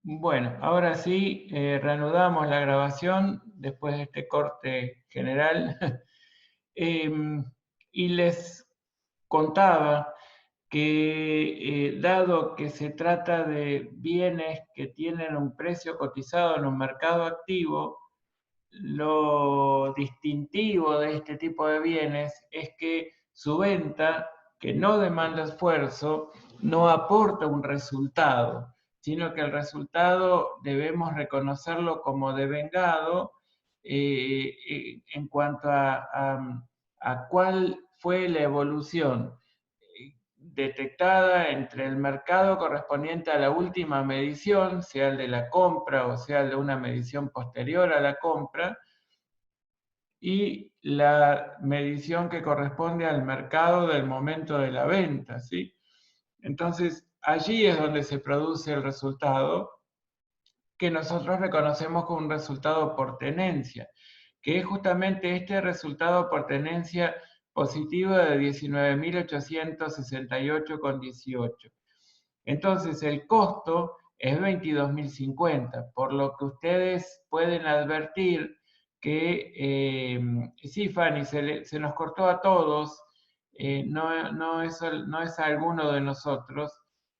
Bueno, ahora sí, reanudamos la grabación después de este corte general. Y les contaba que, dado que se trata de bienes que tienen un precio cotizado en un mercado activo, lo distintivo de este tipo de bienes es que su venta, que no demanda esfuerzo, no aporta un resultado, sino que el resultado debemos reconocerlo como devengado en cuanto a cuál fue la evolución detectada entre el mercado correspondiente a la última medición, sea el de la compra o sea el de una medición posterior a la compra, y la medición que corresponde al mercado del momento de la venta, ¿sí? Entonces, allí es donde se produce el resultado que nosotros reconocemos como un resultado por tenencia, que es justamente este resultado por tenencia positivo de 19.868,18. Entonces, el costo es 22.050, por lo que ustedes pueden advertir que, sí, Fanny, se nos cortó a todos, no es a alguno de nosotros,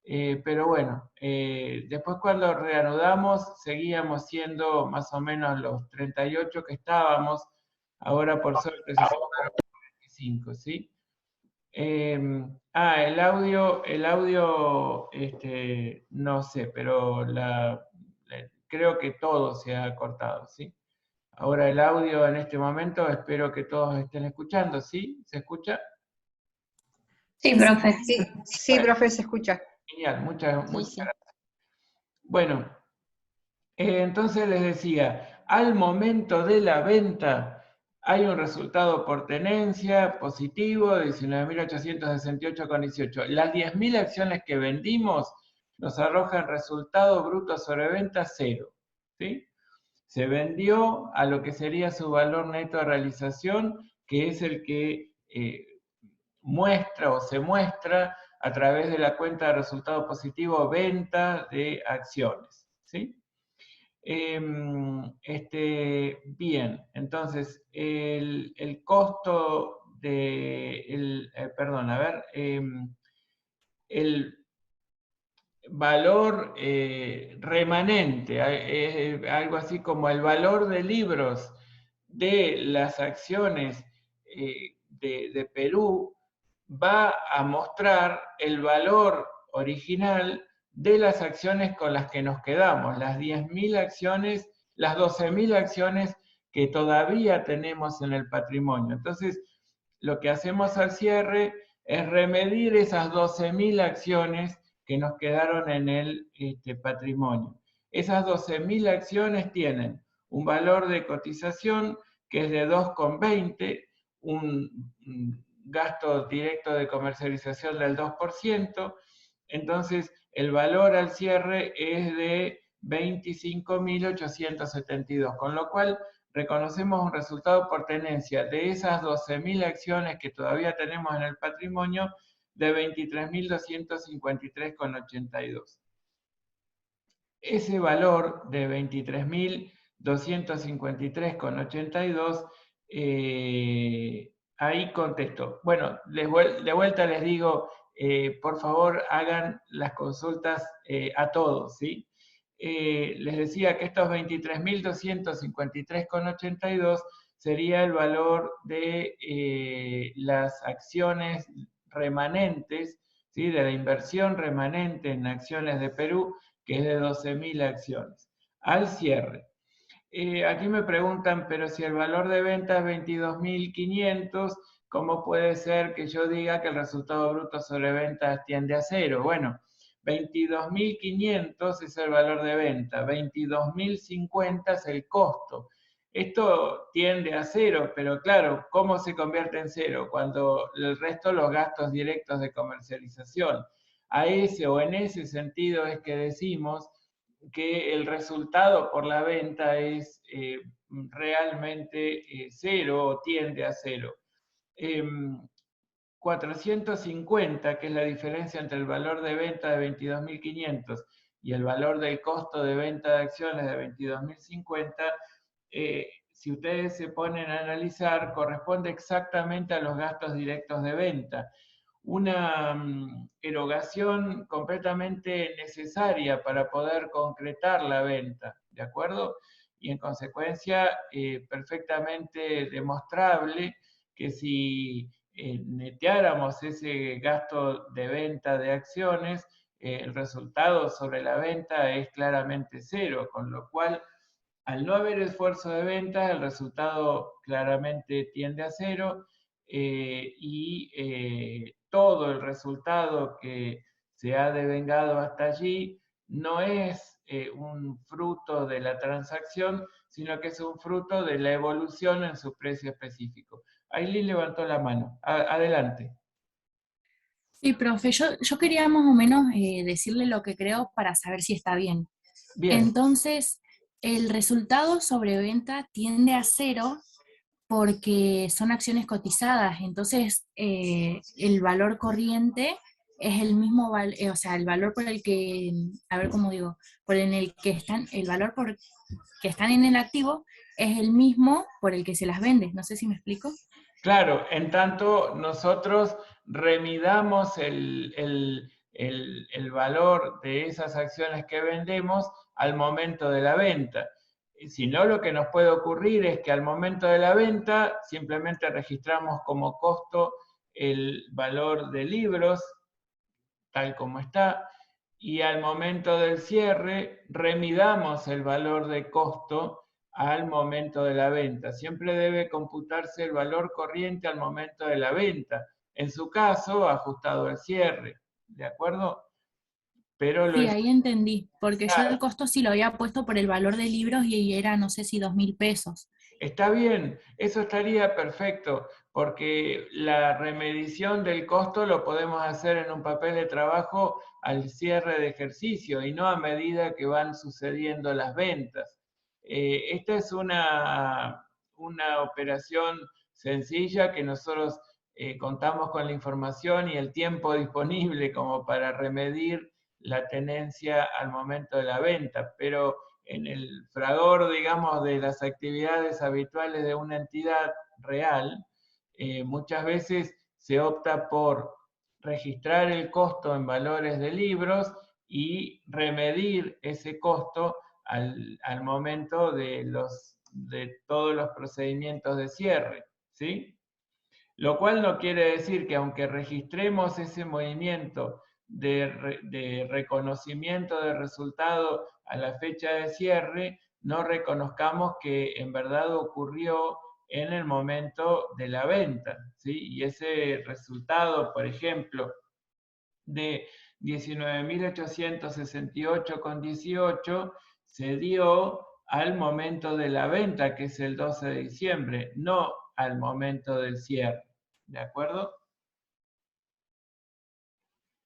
pero bueno, después cuando reanudamos seguíamos siendo más o menos los 38 que estábamos, ahora por suerte se sumaron 45, ¿sí? El audio, no sé, pero creo que todo se ha cortado, ¿sí? Ahora el audio en este momento, espero que todos estén escuchando, ¿sí? ¿Se escucha? Sí, profe. Sí, profe, se escucha. Genial, muchas Sí. gracias. Bueno, entonces les decía, al momento de la venta hay un resultado por tenencia positivo de 19.868,18. Las 10.000 acciones que vendimos nos arrojan resultado bruto sobre venta 0, ¿sí? Se vendió a lo que sería su valor neto de realización, que es el que muestra o se muestra a través de la cuenta de resultado positivo venta de acciones, ¿sí? Bien, entonces el costo de, perdón, a ver, el valor remanente, algo así como el valor de libros de las acciones de Perú, va a mostrar el valor original de las acciones con las que nos quedamos, las 10.000 acciones, las 12.000 acciones que todavía tenemos en el patrimonio. Entonces, lo que hacemos al cierre es remedir esas 12.000 acciones que nos quedaron en el patrimonio. Esas 12.000 acciones tienen un valor de cotización que es de 2,20, un gasto directo de comercialización del 2%, entonces el valor al cierre es de 25.872, con lo cual reconocemos un resultado por tenencia de esas 12.000 acciones que todavía tenemos en el patrimonio de 23.253,82. Ese valor de 23.253,82, ahí contesto. Bueno, de vuelta les digo, por favor hagan las consultas a todos, ¿sí? Les decía que estos 23.253,82 sería el valor de las acciones remanentes, ¿sí? De la inversión remanente en acciones de Perú, que es de 12.000 acciones. Al cierre. Aquí me preguntan, pero si el valor de venta es 22.500, ¿cómo puede ser que yo diga que el resultado bruto sobre ventas tiende a 0? Bueno, 22.500 es el valor de venta, 22.050 es el costo. Esto tiende a 0, pero claro, ¿cómo se convierte en 0? Cuando el resto los gastos directos de comercialización. A ese o en ese sentido es que decimos que el resultado por la venta es realmente 0 o tiende a 0. 450, que es la diferencia entre el valor de venta de 22.500 y el valor del costo de venta de acciones de 22.050, si ustedes se ponen a analizar, corresponde exactamente a los gastos directos de venta. Una erogación completamente necesaria para poder concretar la venta, ¿de acuerdo? Y en consecuencia, perfectamente demostrable que si neteáramos ese gasto de venta de acciones, el resultado sobre la venta es claramente cero, con lo cual, al no haber esfuerzo de venta, el resultado claramente tiende a cero, y todo el resultado que se ha devengado hasta allí no es un fruto de la transacción, sino que es un fruto de la evolución en su precio específico. Ailín levantó la mano. Adelante. Sí, profe, yo quería más o menos decirle lo que creo para saber si está bien. Bien. Entonces, el resultado sobre venta tiende a cero porque son acciones cotizadas, entonces el valor corriente es el mismo, o sea, el valor por el que, a ver cómo digo, por el que están, el valor por que están en el activo es el mismo por el que se las vende. No sé si me explico. Claro, en tanto nosotros remidamos el valor de esas acciones que vendemos al momento de la venta. Y si no, lo que nos puede ocurrir es que al momento de la venta simplemente registramos como costo el valor de libros, tal como está, y al momento del cierre remidamos el valor de costo al momento de la venta. Siempre debe computarse el valor corriente al momento de la venta, en su caso ajustado al cierre, ¿de acuerdo? Pero lo Sí, ahí entendí, porque yo el claro, costo sí lo había puesto por el valor de libros y era, no sé si 2.000 pesos. está bien, eso estaría perfecto, porque la remedición del costo lo podemos hacer en un papel de trabajo al cierre de ejercicio y no a medida que van sucediendo las ventas. Esta es una operación sencilla que nosotros contamos con la información y el tiempo disponible como para remedir la tenencia al momento de la venta, pero en el fragor, digamos, de las actividades habituales de una entidad real, muchas veces se opta por registrar el costo en valores de libros y remedir ese costo al momento de todos los procedimientos de cierre, ¿sí? Lo cual no quiere decir que aunque registremos ese movimiento de reconocimiento de resultado a la fecha de cierre, no reconozcamos que en verdad ocurrió en el momento de la venta, ¿sí? Y ese resultado, por ejemplo, de 19.868,18 se dio al momento de la venta, que es el 12 de diciembre, no al momento del cierre. ¿De acuerdo?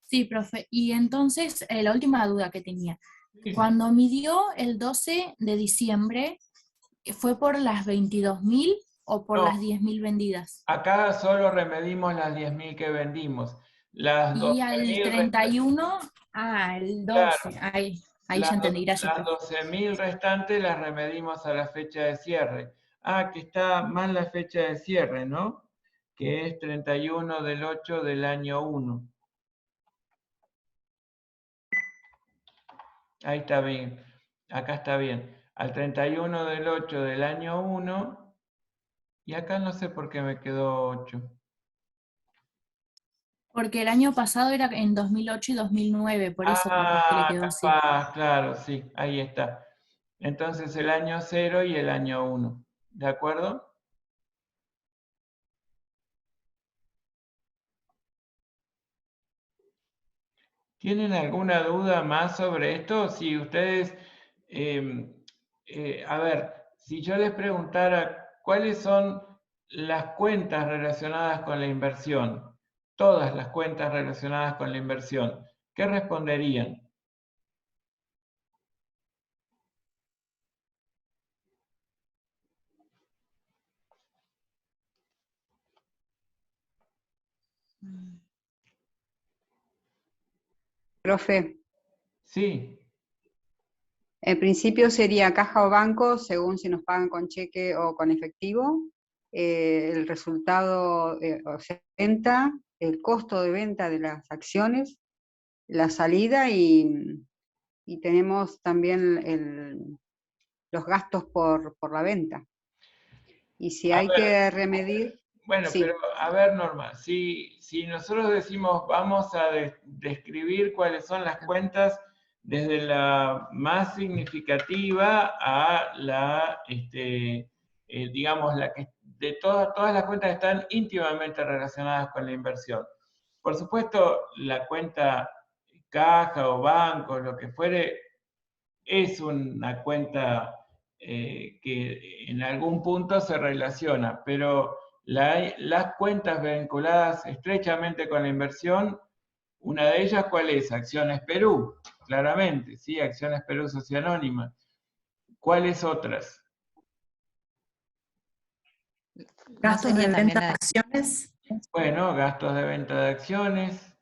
Sí, profe. Y entonces, la última duda que tenía. Sí. Cuando midió el 12 de diciembre, ¿fue por las 22.000 o por No, las 10.000 vendidas? acá solo remedimos las 10.000 que vendimos. Las Y al 12.000 restantes, 31, el claro, 12, ahí ya entendí, gracias, las profe. 12.000 restantes las remedimos a la fecha de cierre. Ah, que está mal la fecha de cierre, ¿no? Que es 31 del 8 del año 1. Ahí está bien. Acá está bien. Al 31 del 8 del año 1. Y acá no sé por qué me quedó 8. Porque el año pasado era en 2008 y 2009, por eso capaz que le Ah, quedó así. capaz, claro, sí, ahí está. Entonces el año 0 y el año 1. ¿De acuerdo? ¿Tienen alguna duda más sobre esto? Si ustedes, eh, a ver, si yo les preguntara cuáles son las cuentas relacionadas con la inversión, todas las cuentas relacionadas con la inversión, ¿qué responderían? Profe, Sí. En principio sería caja o banco, según si nos pagan con cheque o con efectivo. El resultado, o sea, venta, el costo de venta de las acciones, la salida y tenemos también los gastos por la venta. Y si A hay ver, que remedir, bueno, pero sí, a ver, Norma, si nosotros decimos vamos a describir cuáles son las cuentas desde la más significativa a la, digamos, la que de todas las cuentas están íntimamente relacionadas con la inversión. Por supuesto, la cuenta caja o banco, lo que fuere, es una cuenta que en algún punto se relaciona, pero las cuentas vinculadas estrechamente con la inversión, una de ellas, ¿cuál es? Acciones Perú, claramente, ¿sí? Acciones Perú Socio Anónima. ¿Cuáles otras? Gastos de sería también venta la de de- acciones, Bueno, gastos de venta de acciones,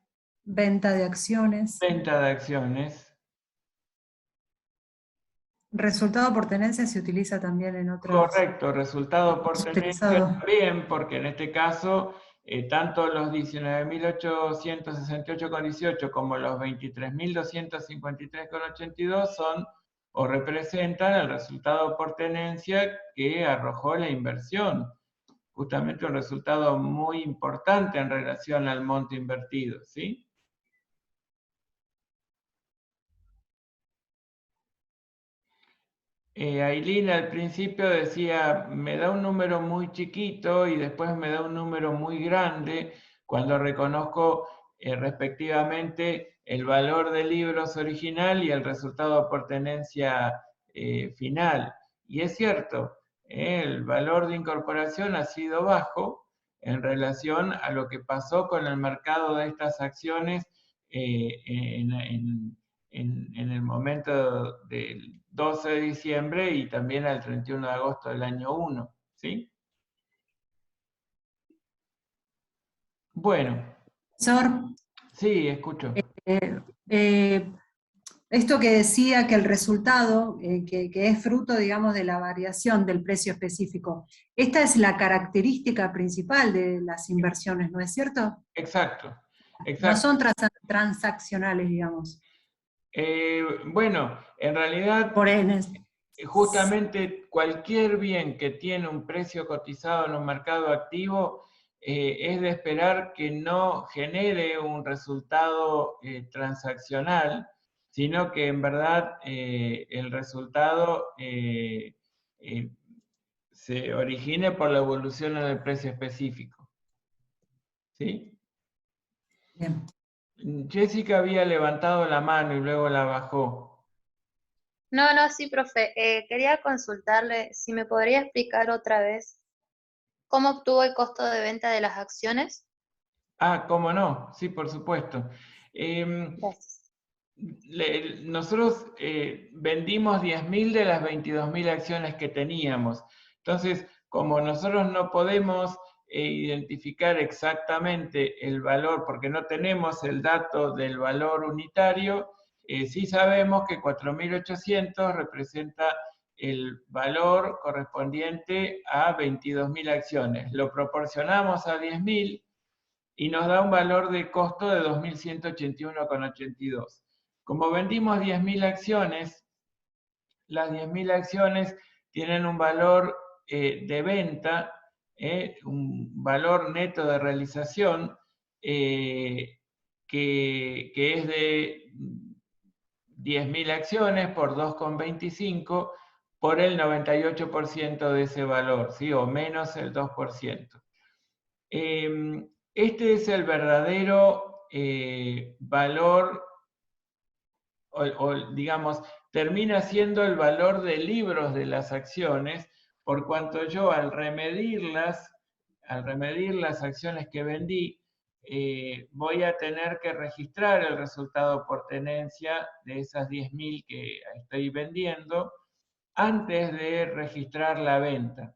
venta de acciones, venta de acciones. resultado por tenencia se utiliza también en otros. Correcto, resultado por Es tenencia utilizado. también, porque en este caso, tanto los 19.868,18 como los 23.253,82 son o representan el resultado por tenencia que arrojó la inversión. Justamente un resultado muy importante en relación al monto invertido, ¿sí? Ailín al principio decía, me da un número muy chiquito y después me da un número muy grande cuando reconozco respectivamente el valor de libros original y el resultado por tenencia final. Y es cierto, el valor de incorporación ha sido bajo en relación a lo que pasó con el mercado de estas acciones en el momento del 12 de diciembre y también al 31 de agosto del año 1, ¿sí? Bueno, Profesor, sí, escucho. eh, eh, esto que decía que el resultado, que es fruto, digamos, de la variación del precio específico, esta es la característica principal de las inversiones, ¿no es cierto? Exacto, No exacto. son transaccionales, digamos. Bueno, en realidad, Por ende, justamente cualquier bien que tiene un precio cotizado en un mercado activo es de esperar que no genere un resultado transaccional, sino que en verdad el resultado se origine por la evolución en el precio específico. ¿Sí? bien. Jessica había levantado la mano y luego la bajó. No, no, sí, profe. Quería consultarle si me podría explicar otra vez cómo obtuvo el costo de venta de las acciones. Ah, ¿cómo no? Sí, por supuesto. Gracias. Nosotros vendimos 10.000 de las 22.000 acciones que teníamos. Entonces, como nosotros no podemos identificar exactamente el valor, porque no tenemos el dato del valor unitario, sí sabemos que 4.800 representa el valor correspondiente a 22.000 acciones. Lo proporcionamos a 10.000 y nos da un valor de costo de 2.181,82. Como vendimos 10.000 acciones, las 10.000 acciones tienen un valor de venta, un valor neto de realización que es de 10.000 acciones por 2,25 por el 98% de ese valor, ¿sí? O menos el 2%. Este es el verdadero valor, o digamos, termina siendo el valor de libros de las acciones, por cuanto yo al remedir las acciones que vendí, voy a tener que registrar el resultado por tenencia de esas 10.000 que estoy vendiendo antes de registrar la venta.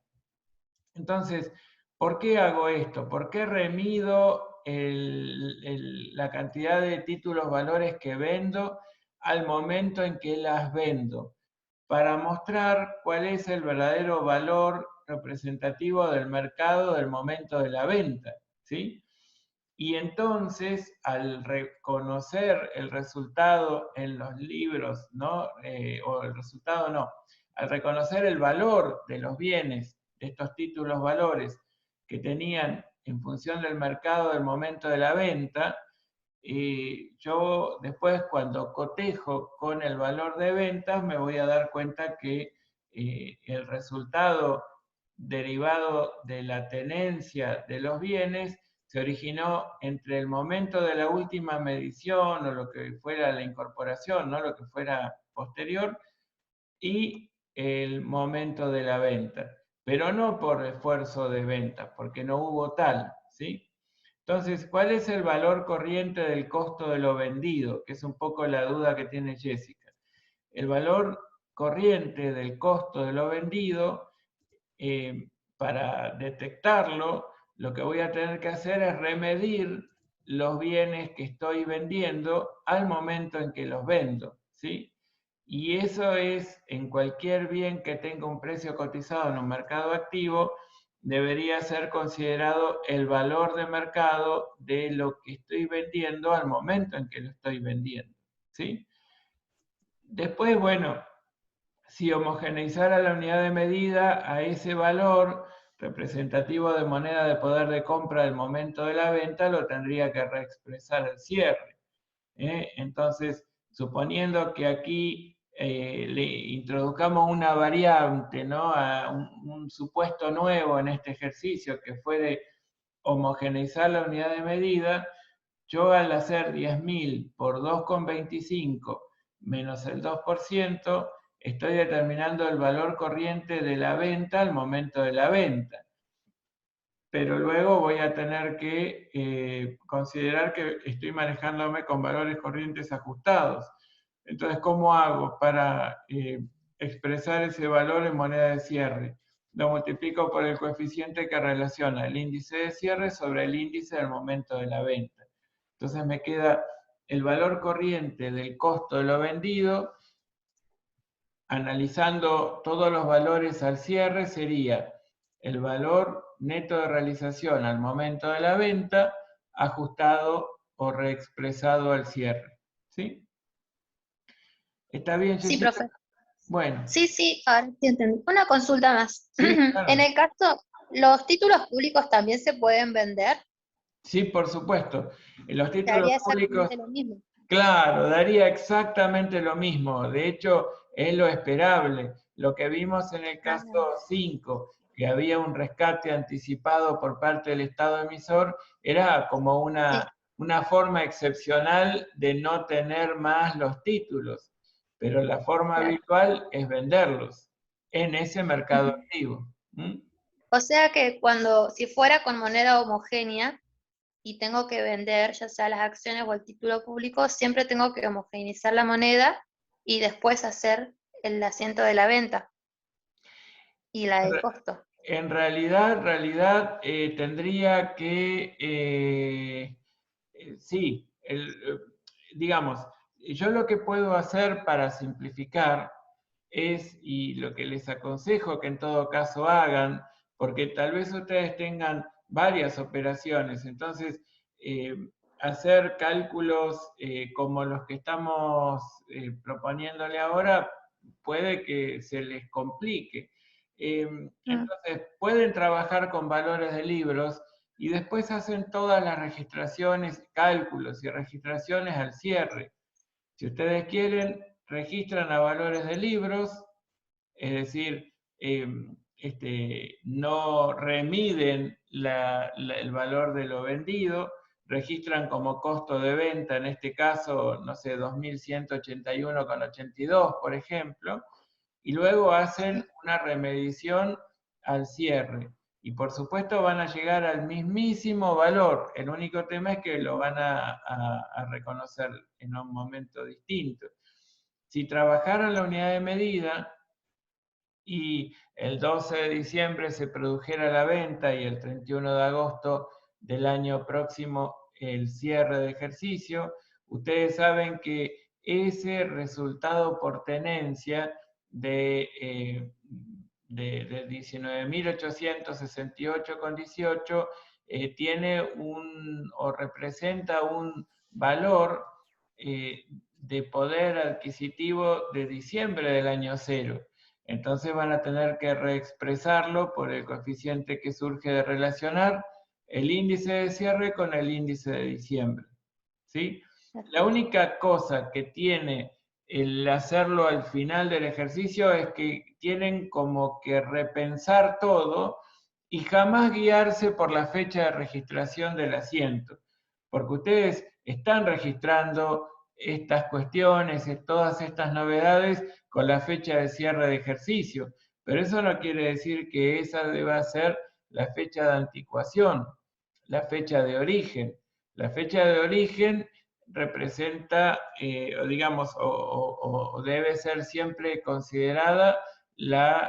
Entonces, ¿por qué hago esto? ¿Por qué remido la cantidad de títulos valores que vendo al momento en que las vendo? para mostrar cuál es el verdadero valor representativo del mercado del momento de la venta, ¿sí? Y entonces, al reconocer el resultado en los libros, ¿no? O el resultado no, al reconocer el valor de los bienes, de estos títulos valores que tenían en función del mercado del momento de la venta, yo después cuando cotejo con el valor de ventas me voy a dar cuenta que el resultado derivado de la tenencia de los bienes se originó entre el momento de la última medición o lo que fuera la incorporación, ¿no? Lo que fuera posterior, y el momento de la venta, pero no por esfuerzo de venta, porque no hubo tal, ¿sí? Entonces, ¿cuál es el valor corriente del costo de lo vendido? Que es un poco la duda que tiene Jessica. El valor corriente del costo de lo vendido, para detectarlo, lo que voy a tener que hacer es remedir los bienes que estoy vendiendo al momento en que los vendo, ¿sí? Y eso es, en cualquier bien que tenga un precio cotizado en un mercado activo, debería ser considerado el valor de mercado de lo que estoy vendiendo al momento en que lo estoy vendiendo, ¿sí? Después, bueno, si homogeneizara la unidad de medida a ese valor representativo de moneda de poder de compra del momento de la venta, lo tendría que reexpresar al cierre. Entonces, suponiendo que aquí le introduzcamos una variante, ¿no? A un supuesto nuevo en este ejercicio que fue de homogeneizar la unidad de medida, yo al hacer 10.000 por 2,25 menos el 2%, estoy determinando el valor corriente de la venta al momento de la venta. Pero luego voy a tener que considerar que estoy manejándome con valores corrientes ajustados. Entonces, ¿cómo hago para expresar ese valor en moneda de cierre? Lo multiplico por el coeficiente que relaciona el índice de cierre sobre el índice del momento de la venta. Entonces me queda el valor corriente del costo de lo vendido, analizando todos los valores al cierre, sería el valor neto de realización al momento de la venta, ajustado o reexpresado al cierre. ¿Sí? ¿Está bien, Sí, Jessica? profe. Bueno. Sí, ahora sí entendí. Una consulta más. Sí, claro. En el caso, ¿los títulos públicos también se pueden vender? Sí, por supuesto. En los Se títulos haría públicos, exactamente lo mismo. claro, daría exactamente lo mismo. De hecho, es lo esperable. Lo que vimos en el caso 5, que había un rescate anticipado por parte del Estado emisor, era como Sí. una forma excepcional de no tener más los títulos. Pero la forma Claro. habitual es venderlos en ese mercado activo. ¿Mm? O sea que si fuera con moneda homogénea y tengo que vender ya sea las acciones o el título público, siempre tengo que homogeneizar la moneda y después hacer el asiento de la venta y la del costo. En realidad tendría que, sí, digamos, yo lo que puedo hacer para simplificar es, y lo que les aconsejo que en todo caso hagan, porque tal vez ustedes tengan varias operaciones, entonces hacer cálculos como los que estamos proponiéndole ahora puede que se les complique. Entonces, pueden trabajar con valores de libros y después hacen todas las registraciones, cálculos y registraciones al cierre. Si ustedes quieren, registran a valores de libros, es decir, no remiden el valor de lo vendido, registran como costo de venta, en este caso, no sé, 2.181,82, por ejemplo, y luego hacen una remedición al cierre. Y por supuesto van a llegar al mismísimo valor. El único tema es que lo van a reconocer en un momento distinto. Si trabajaran la unidad de medida y el 12 de diciembre se produjera la venta y el 31 de agosto del año próximo el cierre de ejercicio, ustedes saben que ese resultado por tenencia de 19.868,18 tiene o representa un valor de poder adquisitivo de diciembre del año 0. Entonces van a tener que reexpresarlo por el coeficiente que surge de relacionar el índice de cierre con el índice de diciembre, ¿sí? La única cosa que tiene el hacerlo al final del ejercicio es que tienen como que repensar todo y jamás guiarse por la fecha de registración del asiento, porque ustedes están registrando estas cuestiones, todas estas novedades con la fecha de cierre de ejercicio, pero eso no quiere decir que esa deba ser la fecha de anticuación, la fecha de origen. La fecha de origen representa, o debe ser siempre considerada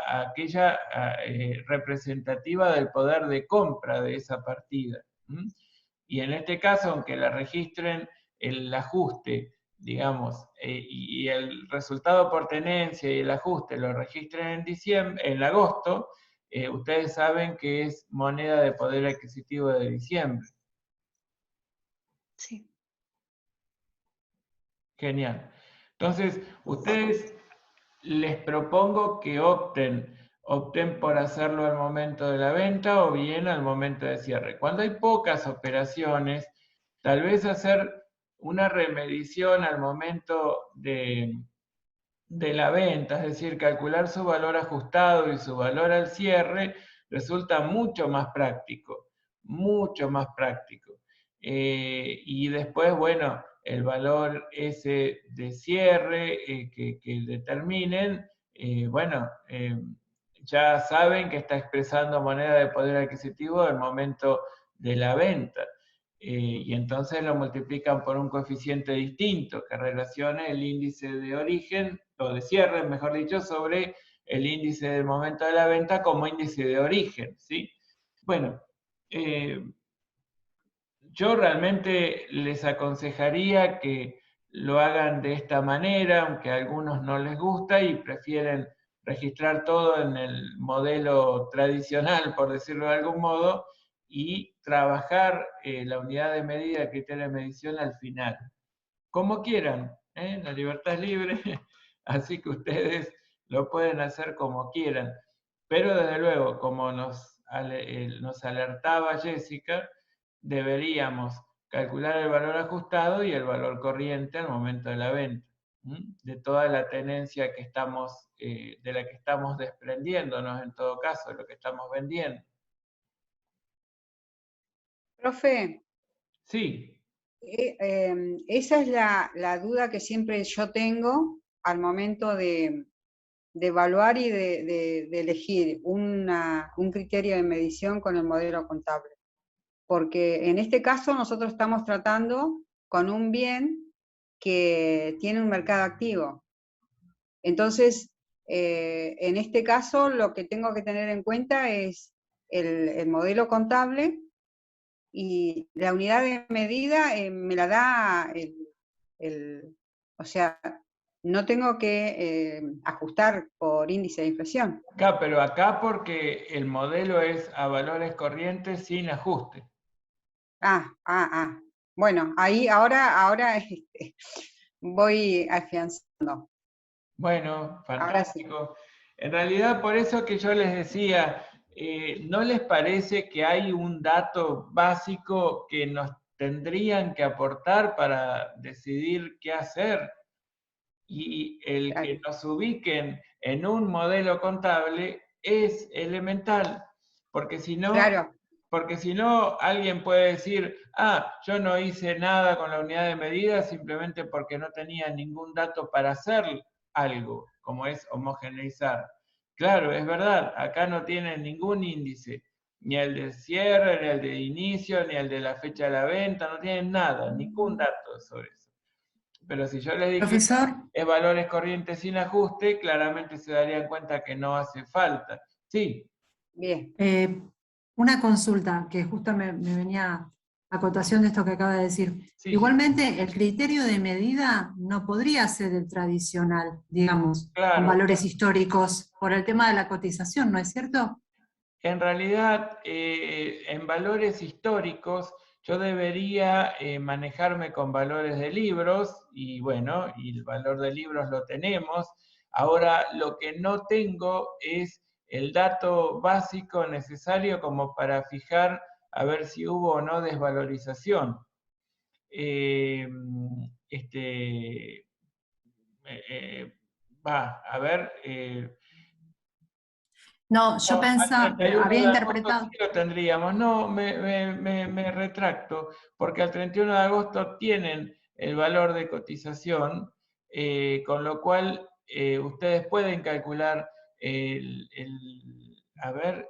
aquella representativa del poder de compra de esa partida. Y en este caso, aunque la registren el ajuste, digamos, y el resultado por tenencia y el ajuste lo registren en agosto, ustedes saben que es moneda de poder adquisitivo de diciembre. Sí. Genial. Entonces, ustedes les propongo que opten por hacerlo al momento de la venta o bien al momento de cierre. Cuando hay pocas operaciones, tal vez hacer una remedición al momento de la venta, es decir, calcular su valor ajustado y su valor al cierre, resulta mucho más práctico, mucho más práctico. Y después, bueno, el valor ese de cierre que determinen, ya saben que está expresando moneda de poder adquisitivo al momento de la venta. Y entonces lo multiplican por un coeficiente distinto que relacione el índice de origen, o de cierre, mejor dicho, sobre el índice del momento de la venta como índice de origen, ¿sí? Bueno, yo realmente les aconsejaría que lo hagan de esta manera, aunque a algunos no les gusta y prefieren registrar todo en el modelo tradicional, por decirlo de algún modo, y trabajar la unidad de medida, criterio de medición al final. Como quieran, la libertad es libre, así que ustedes lo pueden hacer como quieran. Pero desde luego, como nos alertaba Jessica, deberíamos calcular el valor ajustado y el valor corriente al momento de la venta, de toda la tenencia de la que estamos desprendiéndonos en todo caso, de lo que estamos vendiendo. Profe, Sí, esa es la duda que siempre yo tengo al momento de evaluar y de elegir un criterio de medición con el modelo contable. Porque en este caso nosotros estamos tratando con un bien que tiene un mercado activo. Entonces, en este caso lo que tengo que tener en cuenta es el modelo contable, y la unidad de medida me la da o sea, no tengo que ajustar por índice de inflación. pero acá porque el modelo es a valores corrientes sin ajuste. Bueno, ahí ahora voy afianzando. Bueno, Ahora sí. fantástico. En realidad, por eso que yo les decía, ¿no les parece que hay un dato básico que nos tendrían que aportar para decidir qué hacer? Y el Claro. que nos ubiquen en un modelo contable es elemental, porque si no, Claro. alguien puede decir, yo no hice nada con la unidad de medida simplemente porque no tenía ningún dato para hacer algo, como es homogeneizar. Claro, es verdad, acá no tienen ningún índice, ni el de cierre, ni el de inicio, ni el de la fecha de la venta, no tienen nada, ningún dato sobre eso. Pero si yo les dije Profesor, es valores corrientes sin ajuste, claramente se darían cuenta que no hace falta. Sí. Bien. una consulta que justo me venía acotación de esto que acaba de decir. Sí, Igualmente, el criterio de medida no podría ser el tradicional, digamos, con claro. valores históricos, por el tema de la cotización, ¿no es cierto? En realidad, en valores históricos, yo debería manejarme con valores de libros, y bueno, y el valor de libros lo tenemos. Ahora, lo que no tengo es el dato básico necesario como para fijar a ver si hubo o no desvalorización. Eh, este, a ver, No, yo no, al pensaba, 31 había de agosto sí interpretado. lo tendríamos. No, me retracto, porque al 31 de agosto tienen el valor de cotización, con lo cual ustedes pueden calcular a ver,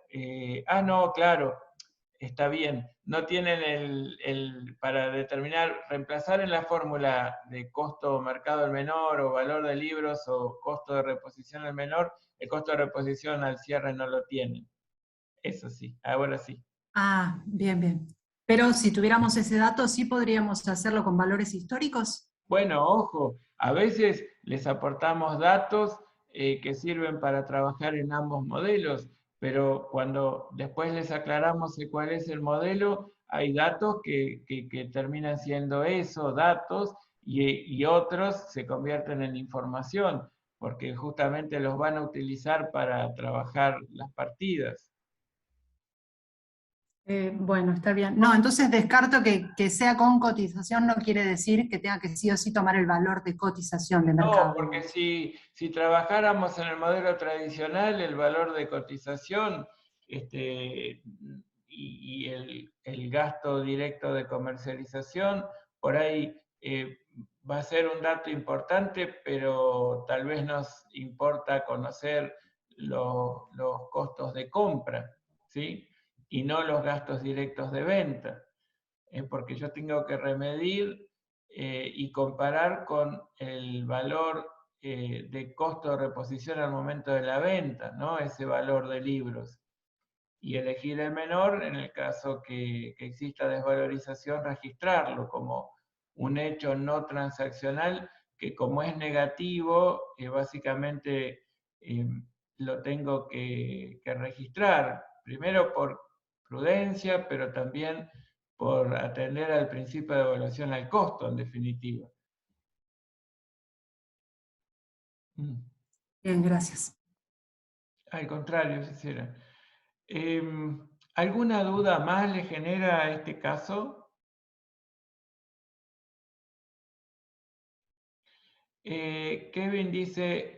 no, claro, está bien, no tienen para determinar, reemplazar en la fórmula de costo mercado el menor o valor de libros o costo de reposición el menor, el costo de reposición al cierre no lo tienen. Eso sí, ahora sí. Ah, bien, bien. Pero si tuviéramos ese dato, ¿sí podríamos hacerlo con valores históricos? Bueno, ojo, a veces les aportamos datos que sirven para trabajar en ambos modelos, pero cuando después les aclaramos cuál es el modelo, hay datos que terminan siendo eso, datos, y otros se convierten en información, porque justamente los van a utilizar para trabajar las partidas. Bueno, está bien. No, entonces descarto que sea con cotización, no quiere decir que tenga que sí o sí tomar el valor de cotización de No, mercado. porque si trabajáramos en el modelo tradicional, el valor de cotización y el gasto directo de comercialización, por ahí va a ser un dato importante, pero tal vez nos importa conocer los costos de compra, ¿sí? Y no los gastos directos de venta, porque yo tengo que remedir y comparar con el valor de costo de reposición al momento de la venta, ¿no? Ese valor de libros. Y elegir el menor, en el caso que exista desvalorización, registrarlo como un hecho no transaccional que, como es negativo, básicamente lo tengo que registrar. Primero por prudencia, pero también por atender al principio de evaluación al costo, en definitiva. Bien, gracias. Al contrario, Cecilia. ¿Alguna duda más le genera este caso? Kevin dice,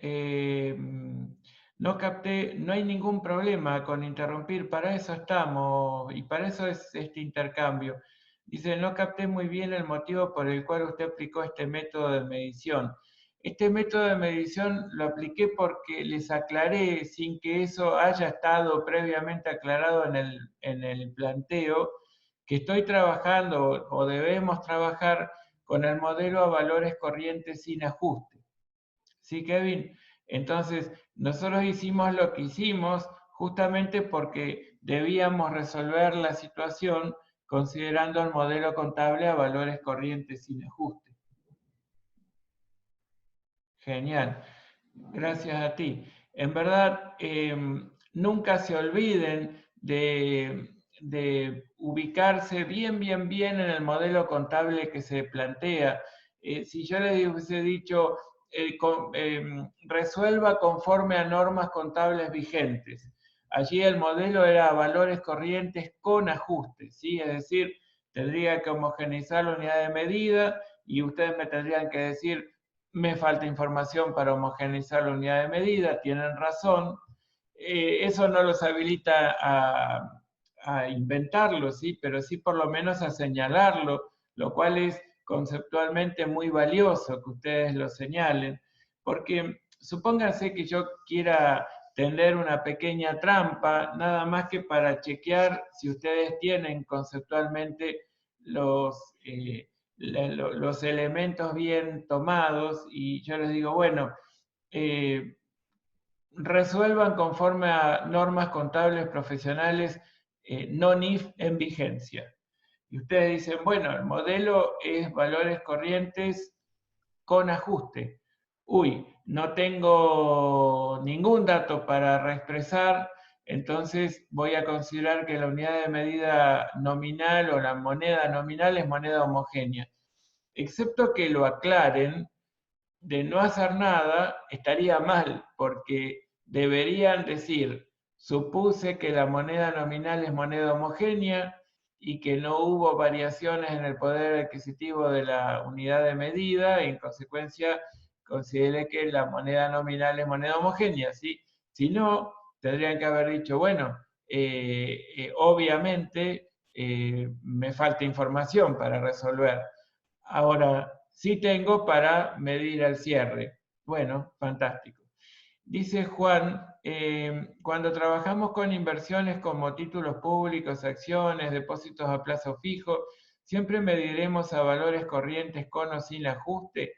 no capté, no hay ningún problema con interrumpir, para eso estamos y para eso es este intercambio. Dice, no capté muy bien el motivo por el cual usted aplicó este método de medición. Este método de medición lo apliqué porque les aclaré, sin que eso haya estado previamente aclarado en el planteo, que estoy trabajando o debemos trabajar con el modelo a valores corrientes sin ajuste. ¿Sí, Kevin? Entonces, nosotros hicimos lo que hicimos justamente porque debíamos resolver la situación considerando el modelo contable a valores corrientes sin ajuste. Genial. Gracias a ti. En verdad, nunca se olviden de ubicarse bien en el modelo contable que se plantea. Si yo les hubiese dicho, resuelva conforme a normas contables vigentes. Allí el modelo era valores corrientes con ajustes, ¿sí? Es decir, tendría que homogeneizar la unidad de medida y ustedes me tendrían que decir, me falta información para homogeneizar la unidad de medida, tienen razón. Eso no los habilita a inventarlo, ¿sí? Pero sí por lo menos a señalarlo, lo cual es conceptualmente muy valioso que ustedes lo señalen, porque supónganse que yo quiera tender una pequeña trampa, nada más que para chequear si ustedes tienen conceptualmente los elementos bien tomados, y yo les digo, bueno, resuelvan conforme a normas contables profesionales non-IF en vigencia. y ustedes dicen, bueno, el modelo es valores corrientes con ajuste. Uy, no tengo ningún dato para reexpresar, entonces voy a considerar que la unidad de medida nominal o la moneda nominal es moneda homogénea. Excepto que lo aclaren, de no hacer nada estaría mal, porque deberían decir, supuse que la moneda nominal es moneda homogénea y que no hubo variaciones en el poder adquisitivo de la unidad de medida, y en consecuencia consideré que la moneda nominal es moneda homogénea, ¿sí? Si no, tendrían que haber dicho, bueno, obviamente me falta información para resolver. Ahora, sí tengo para medir el cierre. Bueno, fantástico. Dice Juan, cuando trabajamos con inversiones como títulos públicos, acciones, depósitos a plazo fijo, siempre mediremos a valores corrientes con o sin ajuste.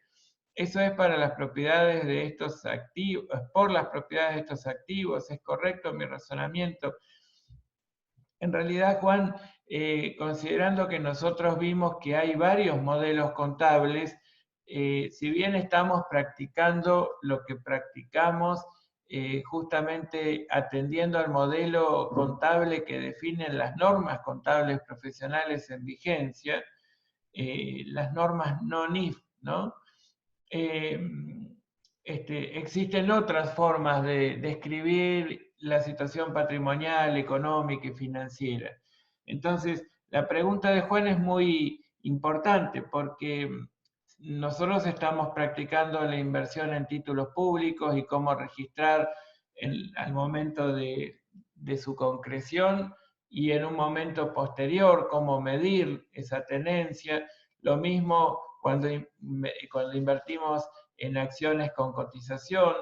Eso es para las propiedades de estos activos, por las propiedades de estos activos. ¿Es correcto mi razonamiento? En realidad, Juan, considerando que nosotros vimos que hay varios modelos contables, si bien estamos practicando lo que practicamos, justamente atendiendo al modelo contable que definen las normas contables profesionales en vigencia, las normas NONIF, ¿no? Existen otras formas de describir la situación patrimonial, económica y financiera. Entonces, la pregunta de Juan es muy importante porque nosotros estamos practicando la inversión en títulos públicos y cómo registrar al momento de su concreción, y en un momento posterior cómo medir esa tenencia. Lo mismo cuando invertimos en acciones con cotización,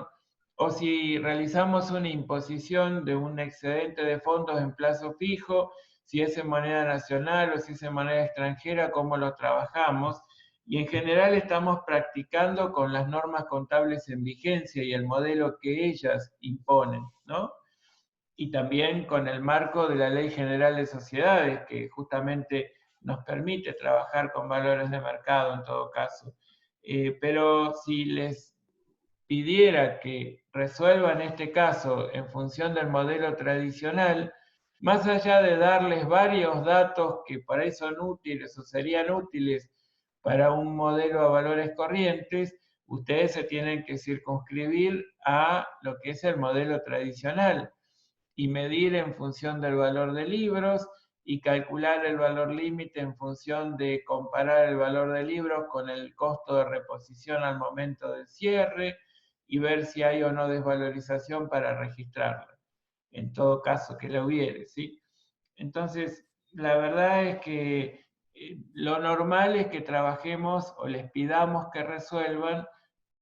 o si realizamos una imposición de un excedente de fondos en plazo fijo, si es en moneda nacional o si es en moneda extranjera, cómo lo trabajamos. Y en general estamos practicando con las normas contables en vigencia y el modelo que ellas imponen, ¿no? Y también con el marco de la Ley General de Sociedades, que justamente nos permite trabajar con valores de mercado en todo caso. Pero si les pidiera que resuelvan este caso en función del modelo tradicional, más allá de darles varios datos que por ahí son útiles o serían útiles para un modelo a valores corrientes, ustedes se tienen que circunscribir a lo que es el modelo tradicional y medir en función del valor de libros y calcular el valor límite en función de comparar el valor de libros con el costo de reposición al momento del cierre y ver si hay o no desvalorización para registrarla, en todo caso que la hubiere, ¿sí? Entonces, la verdad es que lo normal es que trabajemos o les pidamos que resuelvan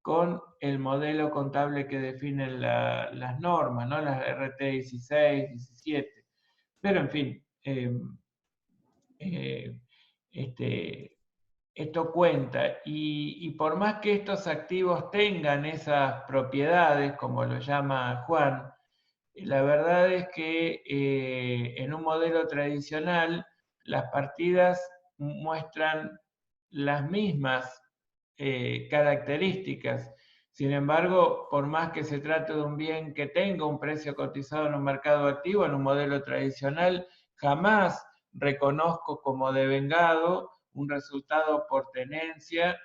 con el modelo contable que definen las normas, ¿no? Las RT 16, 17. Pero en fin, esto cuenta. Y por más que estos activos tengan esas propiedades, como lo llama Juan, la verdad es que en un modelo tradicional las partidas muestran las mismas características. Sin embargo, por más que se trate de un bien que tenga un precio cotizado en un mercado activo, en un modelo tradicional, jamás reconozco como devengado un resultado por tenencia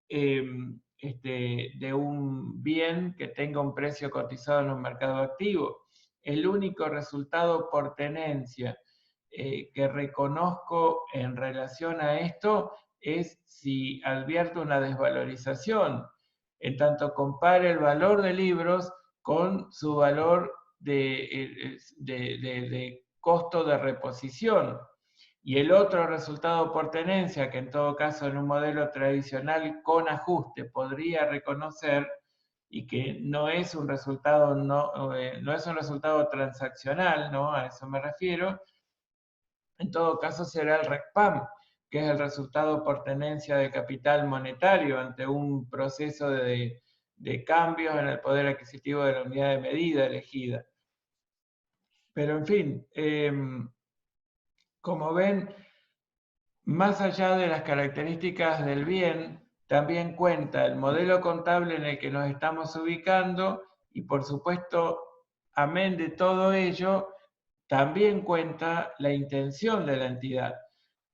de un bien que tenga un precio cotizado en un mercado activo. El único resultado por tenencia que reconozco en relación a esto es si advierto una desvalorización, en tanto compare el valor de libros con su valor de costo de reposición. Y el otro resultado por tenencia, que en todo caso en un modelo tradicional con ajuste podría reconocer, y que no es un resultado, no es un resultado transaccional, ¿no? A eso me refiero, en todo caso será el RECPAM, que es el resultado por tenencia de capital monetario ante un proceso de cambios en el poder adquisitivo de la unidad de medida elegida. Pero en fin, como ven, más allá de las características del bien, también cuenta el modelo contable en el que nos estamos ubicando y, por supuesto, amén de todo ello, también cuenta la intención de la entidad.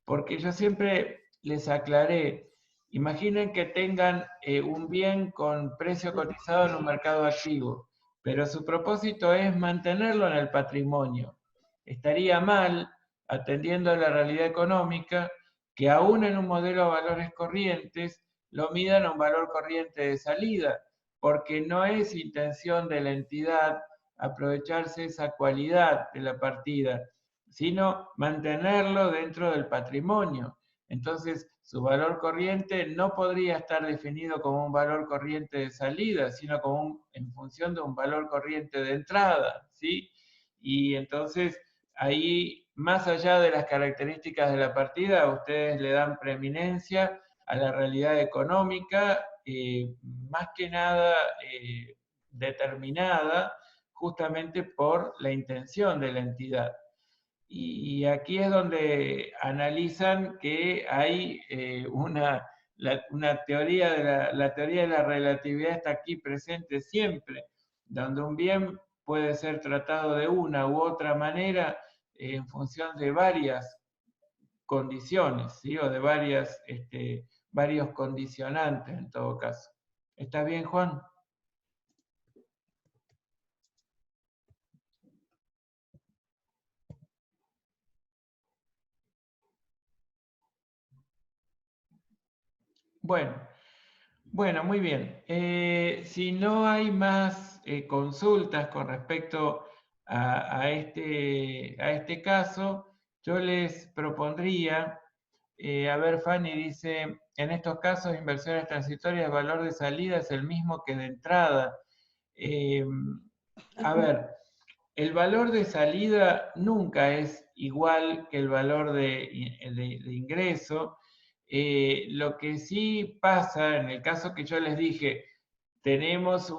Porque yo siempre les aclaré, imaginen que tengan un bien con precio cotizado en un mercado activo, pero su propósito es mantenerlo en el patrimonio. Estaría mal, atendiendo a la realidad económica, que aún en un modelo a valores corrientes lo midan a un valor corriente de salida, porque no es intención de la entidad aprovecharse esa cualidad de la partida, sino mantenerlo dentro del patrimonio. Entonces, su valor corriente no podría estar definido como un valor corriente de salida, sino como en función de un valor corriente de entrada, ¿sí? Y entonces, ahí, más allá de las características de la partida, ustedes le dan preeminencia a la realidad económica, más que nada determinada justamente por la intención de la entidad. Y aquí es donde analizan que hay una teoría la teoría de la relatividad está aquí presente siempre, donde un bien puede ser tratado de una u otra manera en función de varias condiciones, ¿sí? O de varios condicionantes en todo caso. ¿Está bien, Juan? Bueno, muy bien. Si no hay más consultas con respecto a este caso, yo les propondría, a ver, Fanny dice, en estos casos, inversiones transitorias, el valor de salida es el mismo que de entrada. A ver, el valor de salida nunca es igual que el valor de ingreso. Lo que sí pasa, en el caso que yo les dije, tenemos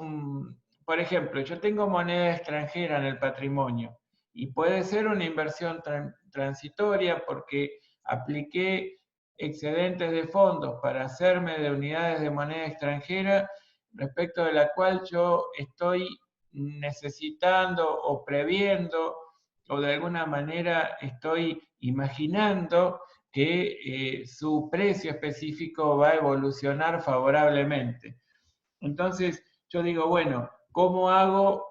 por ejemplo, yo tengo moneda extranjera en el patrimonio y puede ser una inversión transitoria porque apliqué excedentes de fondos para hacerme de unidades de moneda extranjera respecto de la cual yo estoy necesitando o previendo o de alguna manera estoy imaginando que su precio específico va a evolucionar favorablemente. Entonces, yo digo, bueno, ¿cómo hago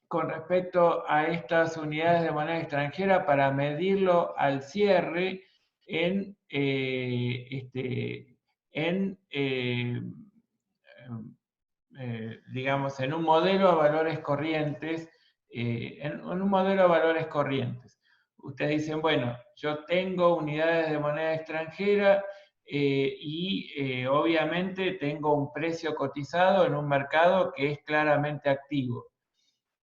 con respecto a estas unidades de moneda extranjera para medirlo al cierre en, digamos, en un modelo a valores corrientes, en un modelo a valores corrientes? Ustedes dicen, bueno, yo tengo unidades de moneda extranjera y obviamente tengo un precio cotizado en un mercado que es claramente activo.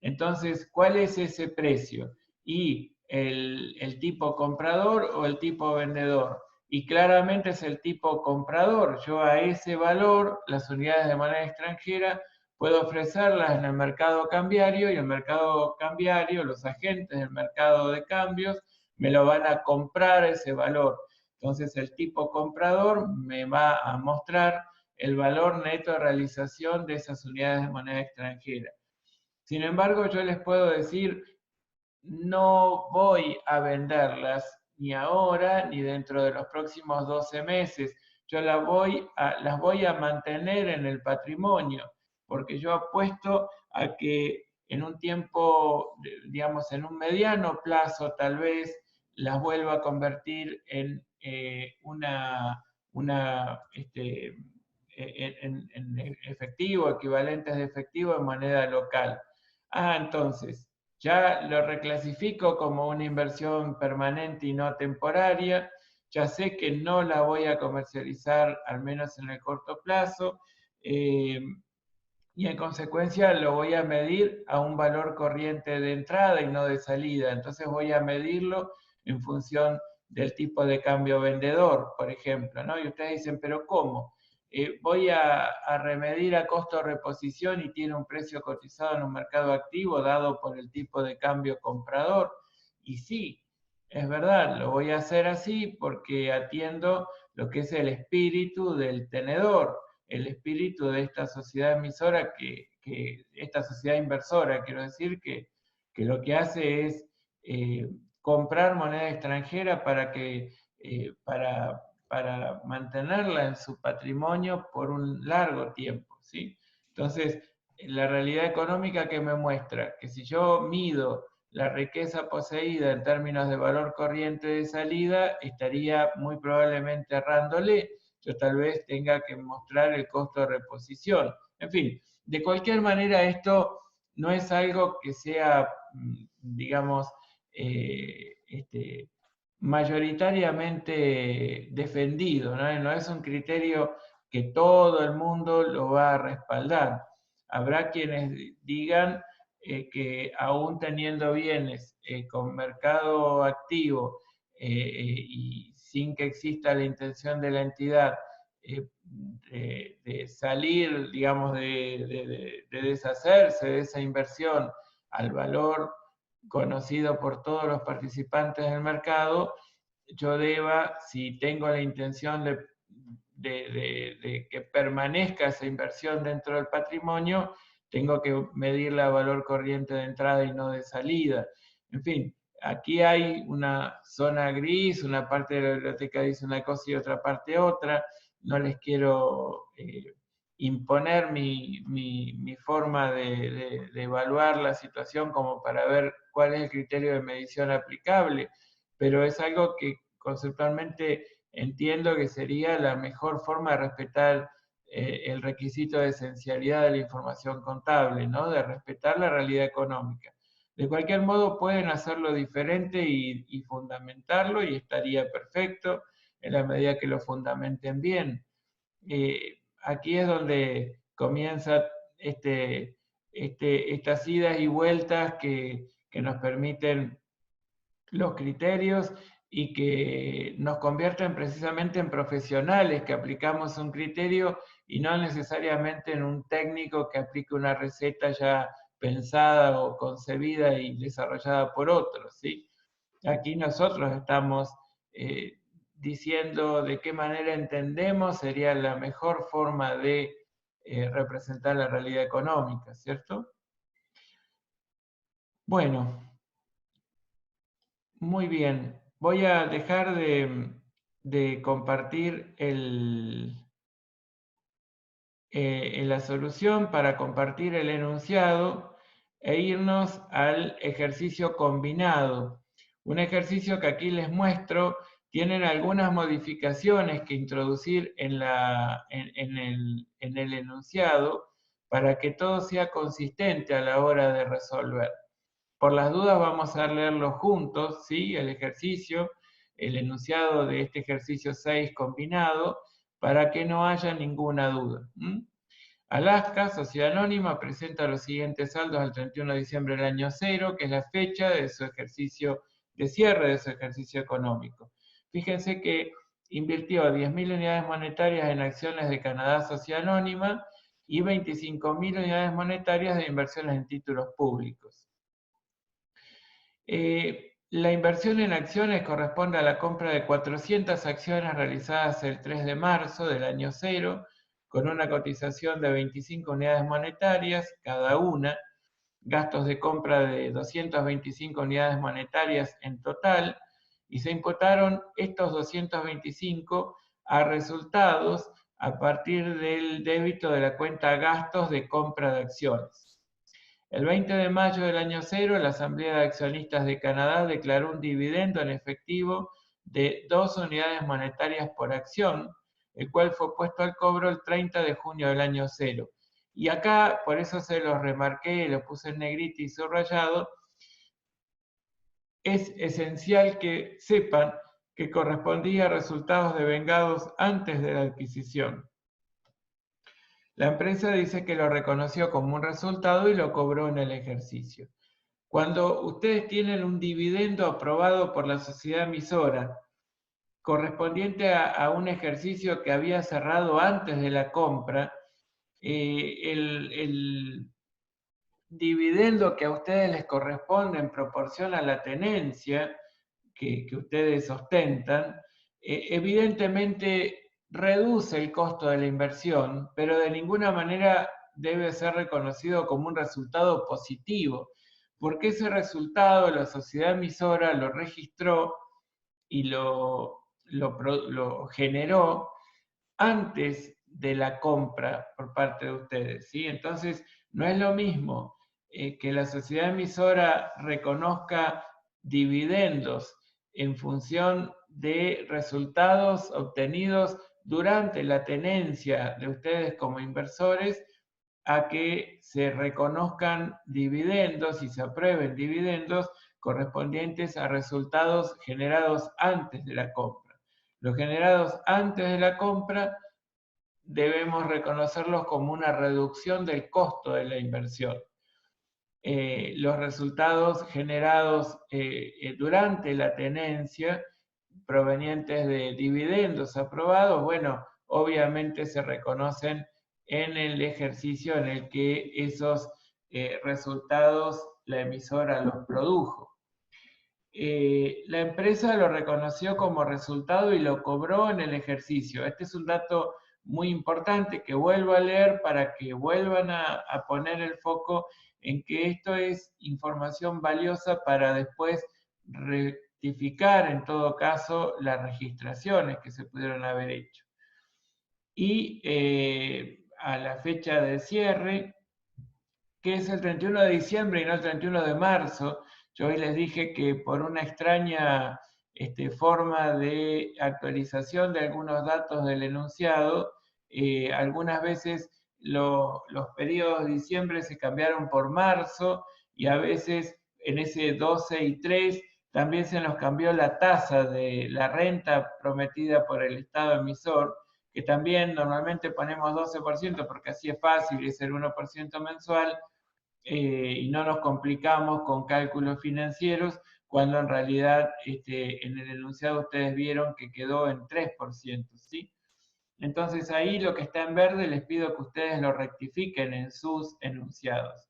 Entonces, ¿cuál es ese precio? Y el tipo comprador o el tipo vendedor. Y claramente es el tipo comprador. Yo a ese valor, las unidades de moneda extranjera, puedo ofrecerlas en el mercado cambiario y el mercado cambiario, los agentes del mercado de cambios, me lo van a comprar ese valor. Entonces el tipo comprador me va a mostrar el valor neto de realización de esas unidades de moneda extranjera. Sin embargo, yo les puedo decir, no voy a venderlas ni ahora ni dentro de los próximos 12 meses. Yo las voy a mantener en el patrimonio, porque yo apuesto a que en un tiempo, digamos, en un mediano plazo tal vez, las vuelva a convertir en en efectivo, equivalentes de efectivo en moneda local. Entonces, ya lo reclasifico como una inversión permanente y no temporaria, ya sé que no la voy a comercializar, al menos en el corto plazo, y en consecuencia lo voy a medir a un valor corriente de entrada y no de salida. Entonces voy a medirlo en función del tipo de cambio vendedor, por ejemplo, ¿no? Y ustedes dicen, ¿pero cómo? Voy a remedir a costo de reposición y tiene un precio cotizado en un mercado activo dado por el tipo de cambio comprador. Y sí, es verdad, lo voy a hacer así porque atiendo lo que es el espíritu del tenedor, el espíritu de esta sociedad emisora, esta sociedad inversora, quiero decir, que lo que hace es comprar moneda extranjera para mantenerla en su patrimonio por un largo tiempo, ¿sí? Entonces, la realidad económica que me muestra que si yo mido la riqueza poseída en términos de valor corriente de salida, estaría muy probablemente errándole. Yo tal vez tenga que mostrar el costo de reposición. En fin, de cualquier manera, esto no es algo que sea, digamos, mayoritariamente defendido, ¿no? No es un criterio que todo el mundo lo va a respaldar. Habrá quienes digan que aún teniendo bienes con mercado activo y sin que exista la intención de la entidad de salir, digamos, de deshacerse de esa inversión al valor conocido por todos los participantes del mercado, yo deba, si tengo la intención de que permanezca esa inversión dentro del patrimonio, tengo que medirla a valor corriente de entrada y no de salida. En fin, aquí hay una zona gris, una parte de la biblioteca dice una cosa y otra parte otra. No les quiero imponer mi forma de evaluar la situación como para ver cuál es el criterio de medición aplicable, pero es algo que conceptualmente entiendo que sería la mejor forma de respetar el requisito de esencialidad de la información contable, ¿no? De respetar la realidad económica. De cualquier modo pueden hacerlo diferente y fundamentarlo y estaría perfecto en la medida que lo fundamenten bien. Aquí es donde comienza estas idas y vueltas que nos permiten los criterios y que nos convierten precisamente en profesionales que aplicamos un criterio y no necesariamente en un técnico que aplique una receta ya pensada o concebida y desarrollada por otros, ¿sí? Aquí nosotros estamos diciendo de qué manera entendemos sería la mejor forma de representar la realidad económica, ¿cierto? Bueno, muy bien. Voy a dejar de compartir la solución para compartir el enunciado e irnos al ejercicio combinado. Un ejercicio que aquí les muestro, tienen algunas modificaciones que introducir en el enunciado para que todo sea consistente a la hora de resolver. Por las dudas vamos a leerlo juntos, ¿sí? El ejercicio, el enunciado de este ejercicio 6 combinado, para que no haya ninguna duda. Alaska, Sociedad Anónima, presenta los siguientes saldos al 31 de diciembre del año 0, que es la fecha de su ejercicio, de cierre de su ejercicio económico. Fíjense que invirtió 10.000 unidades monetarias en acciones de Canadá Sociedad Anónima y 25.000 unidades monetarias de inversiones en títulos públicos. La inversión en acciones corresponde a la compra de 400 acciones realizadas el 3 de marzo del año 0, con una cotización de 25 unidades monetarias cada una, gastos de compra de 225 unidades monetarias en total, y se imputaron estos 225 a resultados a partir del débito de la cuenta gastos de compra de acciones. El 20 de mayo del año 0, la Asamblea de Accionistas de Canadá declaró un dividendo en efectivo de 2 unidades monetarias por acción, el cual fue puesto al cobro el 30 de junio del año 0. Y acá, por eso se los remarqué, lo puse en negrita y subrayado, es esencial que sepan que correspondía a resultados devengados antes de la adquisición. La empresa dice que lo reconoció como un resultado y lo cobró en el ejercicio. Cuando ustedes tienen un dividendo aprobado por la sociedad emisora, correspondiente a un ejercicio que había cerrado antes de la compra, el dividendo que a ustedes les corresponde en proporción a la tenencia, que ustedes ostentan, evidentemente reduce el costo de la inversión, pero de ninguna manera debe ser reconocido como un resultado positivo, porque ese resultado la sociedad emisora lo registró y lo generó antes de la compra por parte de ustedes, ¿sí? Entonces, no es lo mismo que la sociedad emisora reconozca dividendos en función de resultados obtenidos durante la tenencia de ustedes como inversores, a que se reconozcan dividendos y se aprueben dividendos correspondientes a resultados generados antes de la compra. Los generados antes de la compra debemos reconocerlos como una reducción del costo de la inversión. Los resultados generados durante la tenencia, provenientes de dividendos aprobados, bueno, obviamente se reconocen en el ejercicio en el que esos resultados la emisora los produjo. La empresa lo reconoció como resultado y lo cobró en el ejercicio. Este es un dato muy importante que vuelvo a leer para que vuelvan a poner el foco en que esto es información valiosa para después rectificar en todo caso las registraciones que se pudieron haber hecho. Y a la fecha de cierre, que es el 31 de diciembre y no el 31 de marzo, yo hoy les dije que por una extraña forma de actualización de algunos datos del enunciado, algunas veces los periodos de diciembre se cambiaron por marzo y a veces en ese 12 y 3 también se nos cambió la tasa de la renta prometida por el Estado emisor, que también normalmente ponemos 12% porque así es fácil, es el 1% mensual, y no nos complicamos con cálculos financieros, cuando en realidad en el enunciado ustedes vieron que quedó en 3%, ¿sí? Entonces ahí lo que está en verde les pido que ustedes lo rectifiquen en sus enunciados.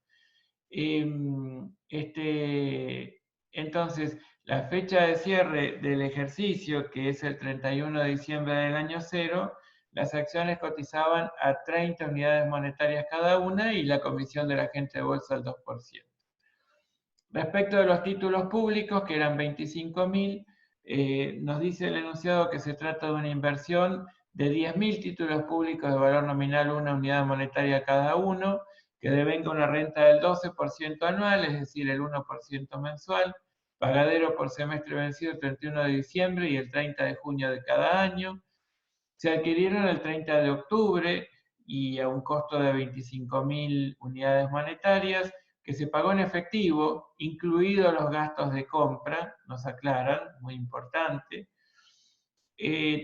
Entonces, la fecha de cierre del ejercicio, que es el 31 de diciembre del año 0, las acciones cotizaban a 30 unidades monetarias cada una y la comisión de la agente de bolsa al 2%. Respecto de los títulos públicos, que eran 25.000, nos dice el enunciado que se trata de una inversión de 10.000 títulos públicos de valor nominal, una unidad monetaria cada uno, que devenga una renta del 12% anual, es decir, el 1% mensual, pagadero por semestre vencido el 31 de diciembre y el 30 de junio de cada año. Se adquirieron el 30 de octubre y a un costo de 25.000 unidades monetarias, que se pagó en efectivo, incluidos los gastos de compra, nos aclaran, muy importante.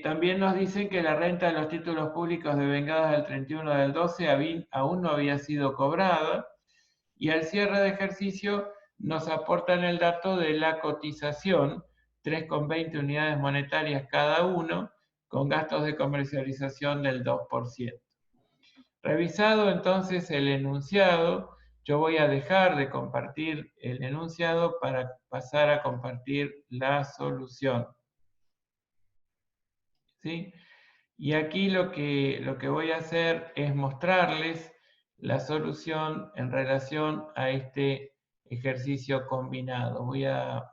También nos dicen que la renta de los títulos públicos devengados del 31 del 12 aún no había sido cobrada, y al cierre de ejercicio nos aportan el dato de la cotización, 3,20 unidades monetarias cada uno, con gastos de comercialización del 2%. Revisado entonces el enunciado, yo voy a dejar de compartir el enunciado para pasar a compartir la solución. ¿Sí? Y aquí lo que voy a hacer es mostrarles la solución en relación a este ejercicio combinado. Voy a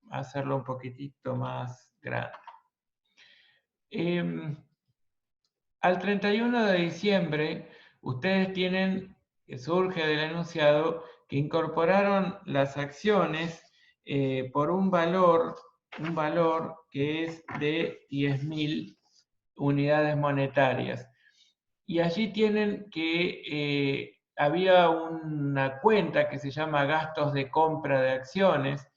hacerlo un poquitito más grande. Al 31 de diciembre, ustedes tienen, que surge del enunciado, que incorporaron las acciones por un valor que es de 10.000 unidades monetarias. Y allí tienen que había una cuenta que se llama gastos de compra de acciones,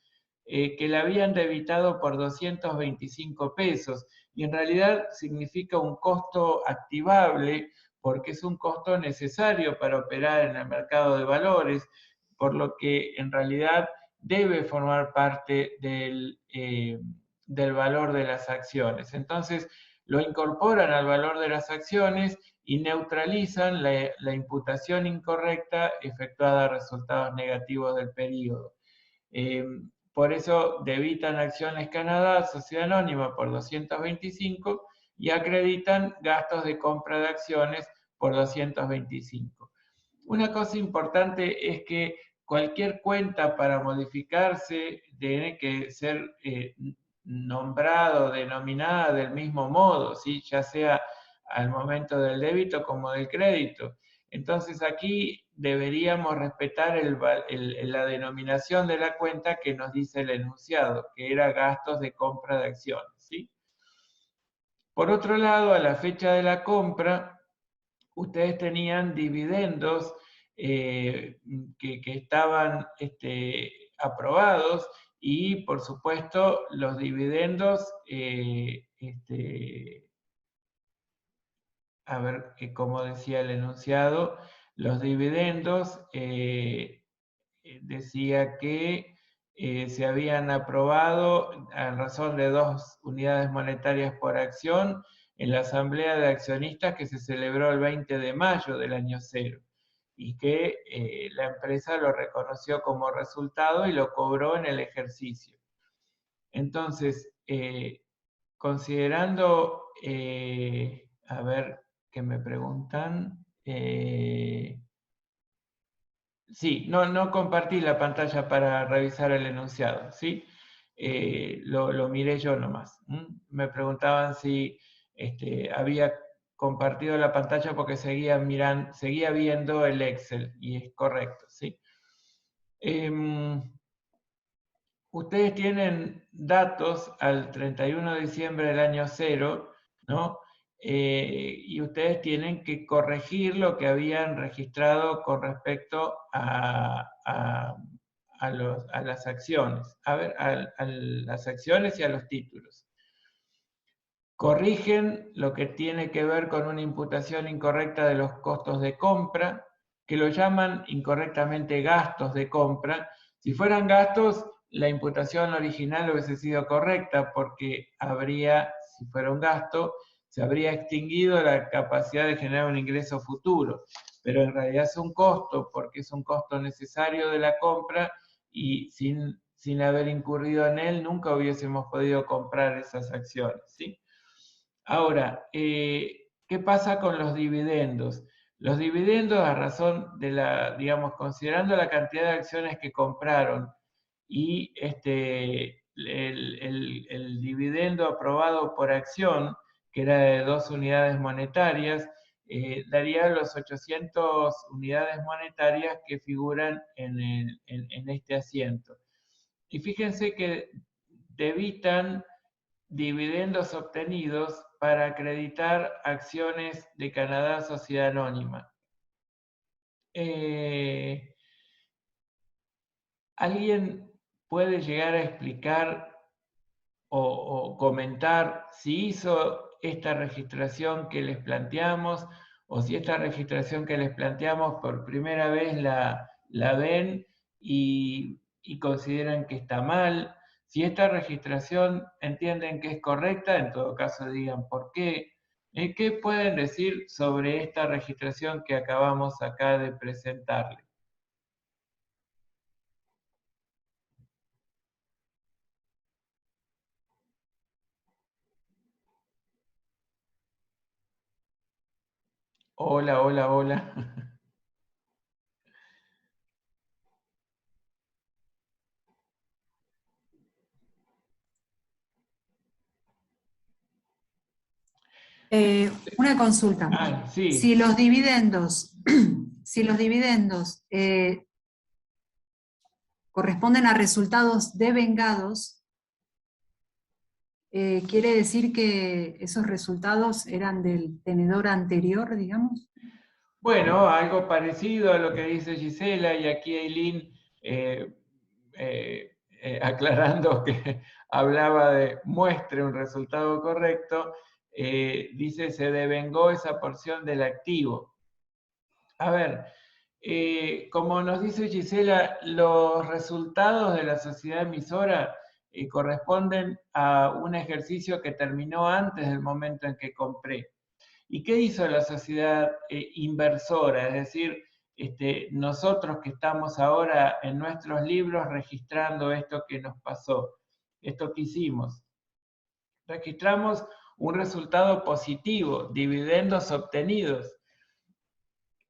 que la habían debitado por 225 pesos, y en realidad significa un costo activable, porque es un costo necesario para operar en el mercado de valores, por lo que en realidad debe formar parte del valor de las acciones. Entonces, lo incorporan al valor de las acciones y neutralizan la imputación incorrecta efectuada a resultados negativos del periodo. por eso debitan Acciones Canadá, Sociedad Anónima, por 225 y acreditan gastos de compra de acciones por 225. Una cosa importante es que cualquier cuenta para modificarse tiene que ser nombrada o denominada del mismo modo, ¿sí? Ya sea al momento del débito como del crédito. Entonces aquí deberíamos respetar la denominación de la cuenta que nos dice el enunciado, que era gastos de compra de acciones, ¿sí? Por otro lado, a la fecha de la compra, ustedes tenían dividendos que estaban aprobados y, por supuesto, los dividendos, a ver, como decía el enunciado, los dividendos decía que se habían aprobado a razón de 2 unidades monetarias por acción en la Asamblea de Accionistas que se celebró el 20 de mayo del año 0 y que la empresa lo reconoció como resultado y lo cobró en el ejercicio. Entonces, considerando, a ver, ¿qué me preguntan? Sí, no compartí la pantalla para revisar el enunciado, ¿sí? Lo miré yo nomás. Me preguntaban si había compartido la pantalla porque seguía viendo el Excel, y es correcto, ¿sí? Ustedes tienen datos al 31 de diciembre del año 0, ¿no? Y ustedes tienen que corregir lo que habían registrado con respecto a las acciones, a las acciones y a los títulos. Corrigen lo que tiene que ver con una imputación incorrecta de los costos de compra, que lo llaman incorrectamente gastos de compra. Si fueran gastos, la imputación original hubiese sido correcta porque si fuera un gasto, se habría extinguido la capacidad de generar un ingreso futuro. Pero en realidad es un costo porque es un costo necesario de la compra y sin haber incurrido en él nunca hubiésemos podido comprar esas acciones, ¿sí? Ahora, ¿qué pasa con los dividendos? Los dividendos, a razón de digamos, considerando la cantidad de acciones que compraron y el dividendo aprobado por acción, que era de 2 unidades monetarias, daría los 800 unidades monetarias que figuran en este asiento. Y fíjense que debitan dividendos obtenidos para acreditar acciones de Canadá Sociedad Anónima. ¿Alguien puede llegar a explicar o comentar si hizo esta registración que les planteamos o si esta registración que les planteamos por primera vez la ven y consideran que está mal? Si esta registración entienden que es correcta, en todo caso digan por qué. ¿Qué pueden decir sobre esta registración que acabamos acá de presentarles? Hola, hola, hola. Una consulta. Sí. Si los dividendos, corresponden a resultados devengados, ¿quiere decir que esos resultados eran del tenedor anterior, digamos? Bueno, algo parecido a lo que dice Gisela, y aquí Eileen aclarando que hablaba de muestre un resultado correcto, dice se devengó esa porción del activo. A ver, como nos dice Gisela, los resultados de la sociedad emisora corresponden a un ejercicio que terminó antes del momento en que compré. ¿Y qué hizo la sociedad inversora? Es decir, nosotros que estamos ahora en nuestros libros registrando esto que nos pasó, esto que hicimos. Registramos un resultado positivo, dividendos obtenidos.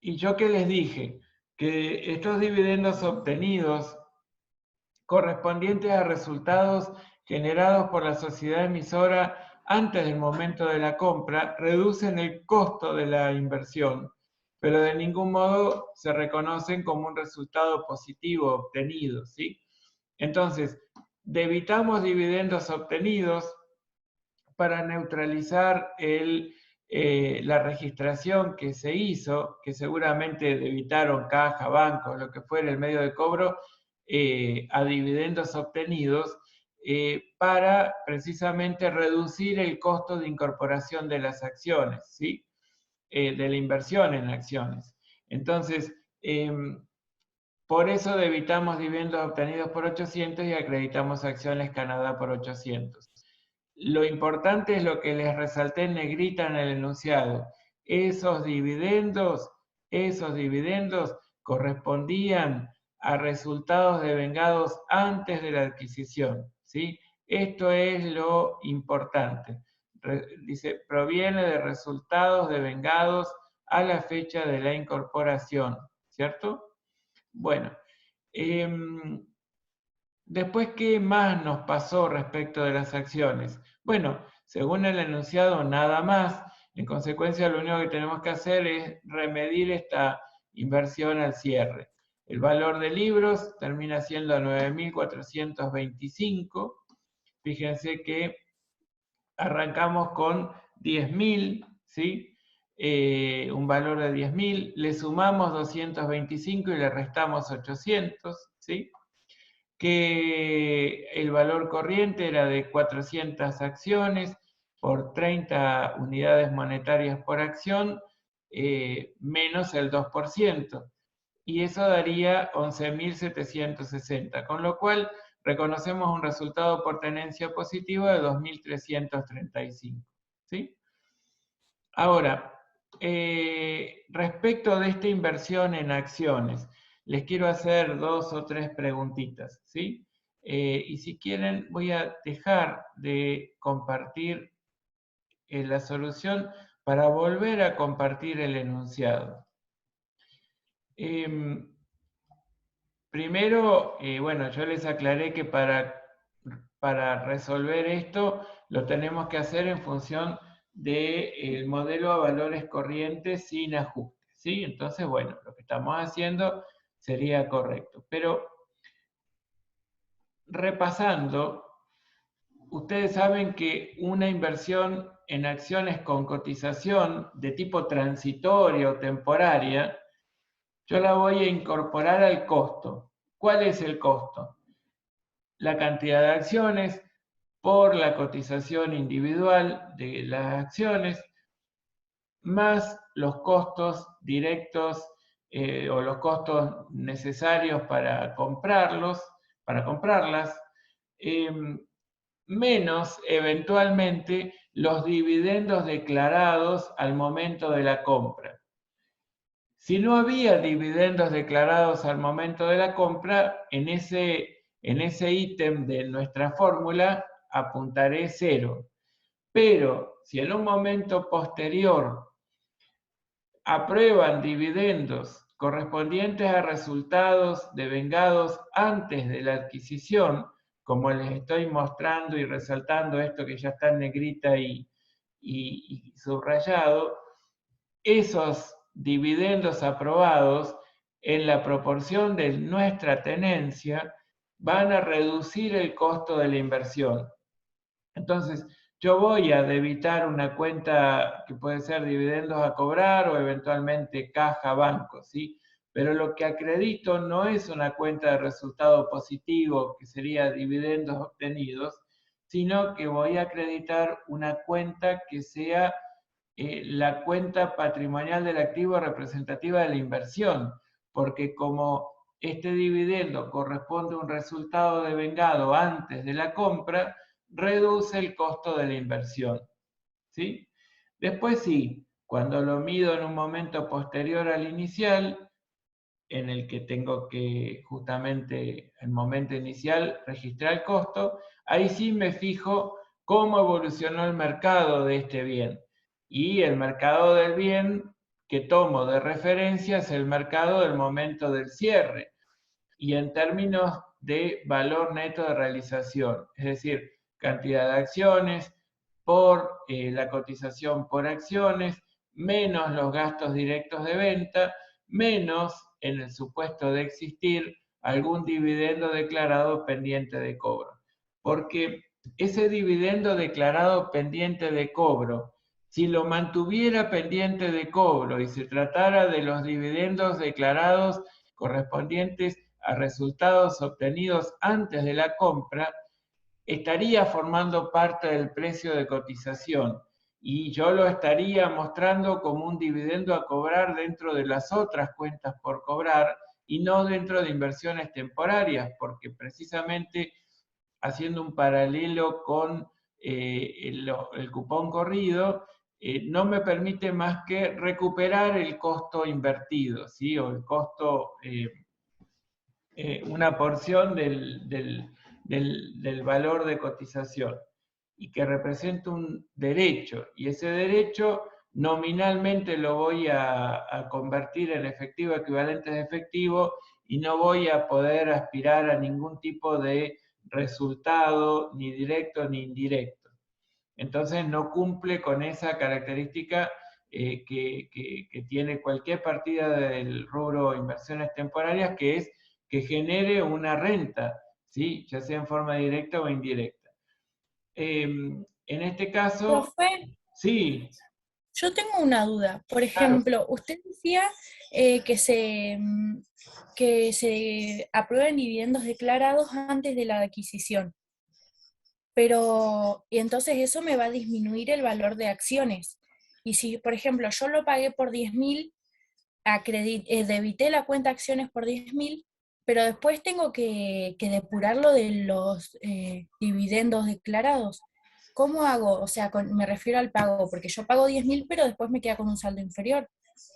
Y yo que les dije, que estos dividendos obtenidos correspondientes a resultados generados por la sociedad emisora antes del momento de la compra reducen el costo de la inversión, pero de ningún modo se reconocen como un resultado positivo obtenido, ¿sí? Entonces, debitamos dividendos obtenidos para neutralizar la registración que se hizo, que seguramente debitaron caja, banco, lo que fuera el medio de cobro, a dividendos obtenidos, para precisamente reducir el costo de incorporación de las acciones, ¿sí? De la inversión en acciones. Entonces, por eso debitamos dividendos obtenidos por 800 y acreditamos acciones Canadá por 800. Lo importante es lo que les resalté en negrita en el enunciado. Esos dividendos correspondían a resultados devengados antes de la adquisición, ¿sí? Esto es lo importante. Dice, proviene de resultados devengados a la fecha de la incorporación, ¿cierto? Bueno, después, ¿qué más nos pasó respecto de las acciones? Bueno, según el enunciado, nada más. En consecuencia, lo único que tenemos que hacer es remedir esta inversión al cierre. El valor de libros termina siendo 9.425. Fíjense que arrancamos con 10.000, ¿sí? Un valor de 10.000. Le sumamos 225 y le restamos 800, ¿sí? Que el valor corriente era de 400 acciones por 30 unidades monetarias por acción, menos el 2%. Y eso daría 11.760, con lo cual reconocemos un resultado por tenencia positivo de 2.335. ¿Sí? Ahora, respecto de esta inversión en acciones, les quiero hacer 2 o 3 preguntitas, ¿sí? Y si quieren, voy a dejar de compartir la solución para volver a compartir el enunciado. Primero, bueno, yo les aclaré que para resolver esto lo tenemos que hacer en función del modelo a valores corrientes sin ajuste, ¿sí? Entonces, bueno, lo que estamos haciendo sería correcto. Pero, repasando, ustedes saben que una inversión en acciones con cotización de tipo transitoria o temporaria, yo la voy a incorporar al costo. ¿Cuál es el costo? La cantidad de acciones por la cotización individual de las acciones, más los costos directos o los costos necesarios para comprarlas, menos eventualmente los dividendos declarados al momento de la compra. Si no había dividendos declarados al momento de la compra, en ese ítem de nuestra fórmula apuntaré 0. Pero si en un momento posterior aprueban dividendos correspondientes a resultados devengados antes de la adquisición, como les estoy mostrando y resaltando esto que ya está en negrita y subrayado, esos dividendos aprobados en la proporción de nuestra tenencia van a reducir el costo de la inversión. Entonces, yo voy a debitar una cuenta que puede ser dividendos a cobrar o eventualmente caja banco, ¿sí? Pero lo que acredito no es una cuenta de resultado positivo, que sería dividendos obtenidos, sino que voy a acreditar una cuenta que sea la cuenta patrimonial del activo representativa de la inversión, porque como este dividendo corresponde a un resultado devengado antes de la compra, reduce el costo de la inversión, ¿sí? Después sí, cuando lo mido en un momento posterior al inicial, en el que tengo que justamente en el momento inicial registrar el costo, ahí sí me fijo cómo evolucionó el mercado de este bien. Y el mercado del bien que tomo de referencia es el mercado del momento del cierre. Y en términos de valor neto de realización, es decir, cantidad de acciones por la cotización por acciones, menos los gastos directos de venta, menos, en el supuesto de existir, algún dividendo declarado pendiente de cobro. Porque ese dividendo declarado pendiente de cobro, si lo mantuviera pendiente de cobro y se tratara de los dividendos declarados correspondientes a resultados obtenidos antes de la compra, estaría formando parte del precio de cotización y yo lo estaría mostrando como un dividendo a cobrar dentro de las otras cuentas por cobrar y no dentro de inversiones temporarias, porque precisamente haciendo un paralelo con el cupón corrido, no me permite más que recuperar el costo invertido, ¿sí? O el costo, una porción del valor de cotización, y que representa un derecho, y ese derecho nominalmente lo voy a convertir en efectivo, equivalentes de efectivo, y no voy a poder aspirar a ningún tipo de resultado, ni directo ni indirecto. Entonces no cumple con esa característica que tiene cualquier partida del rubro inversiones temporarias, que es que genere una renta, ¿sí? Ya sea en forma directa o indirecta. En este caso, Profe, sí, yo tengo una duda. Por claro. ejemplo, usted decía que se aprueben dividendos declarados antes de la adquisición, pero y entonces eso me va a disminuir el valor de acciones. Y si, por ejemplo, yo lo pagué por 10.000, debité la cuenta acciones por 10.000, pero después tengo que depurarlo de los dividendos declarados. ¿Cómo hago? O sea, me refiero al pago, porque yo pago 10.000, pero después me queda con un saldo inferior.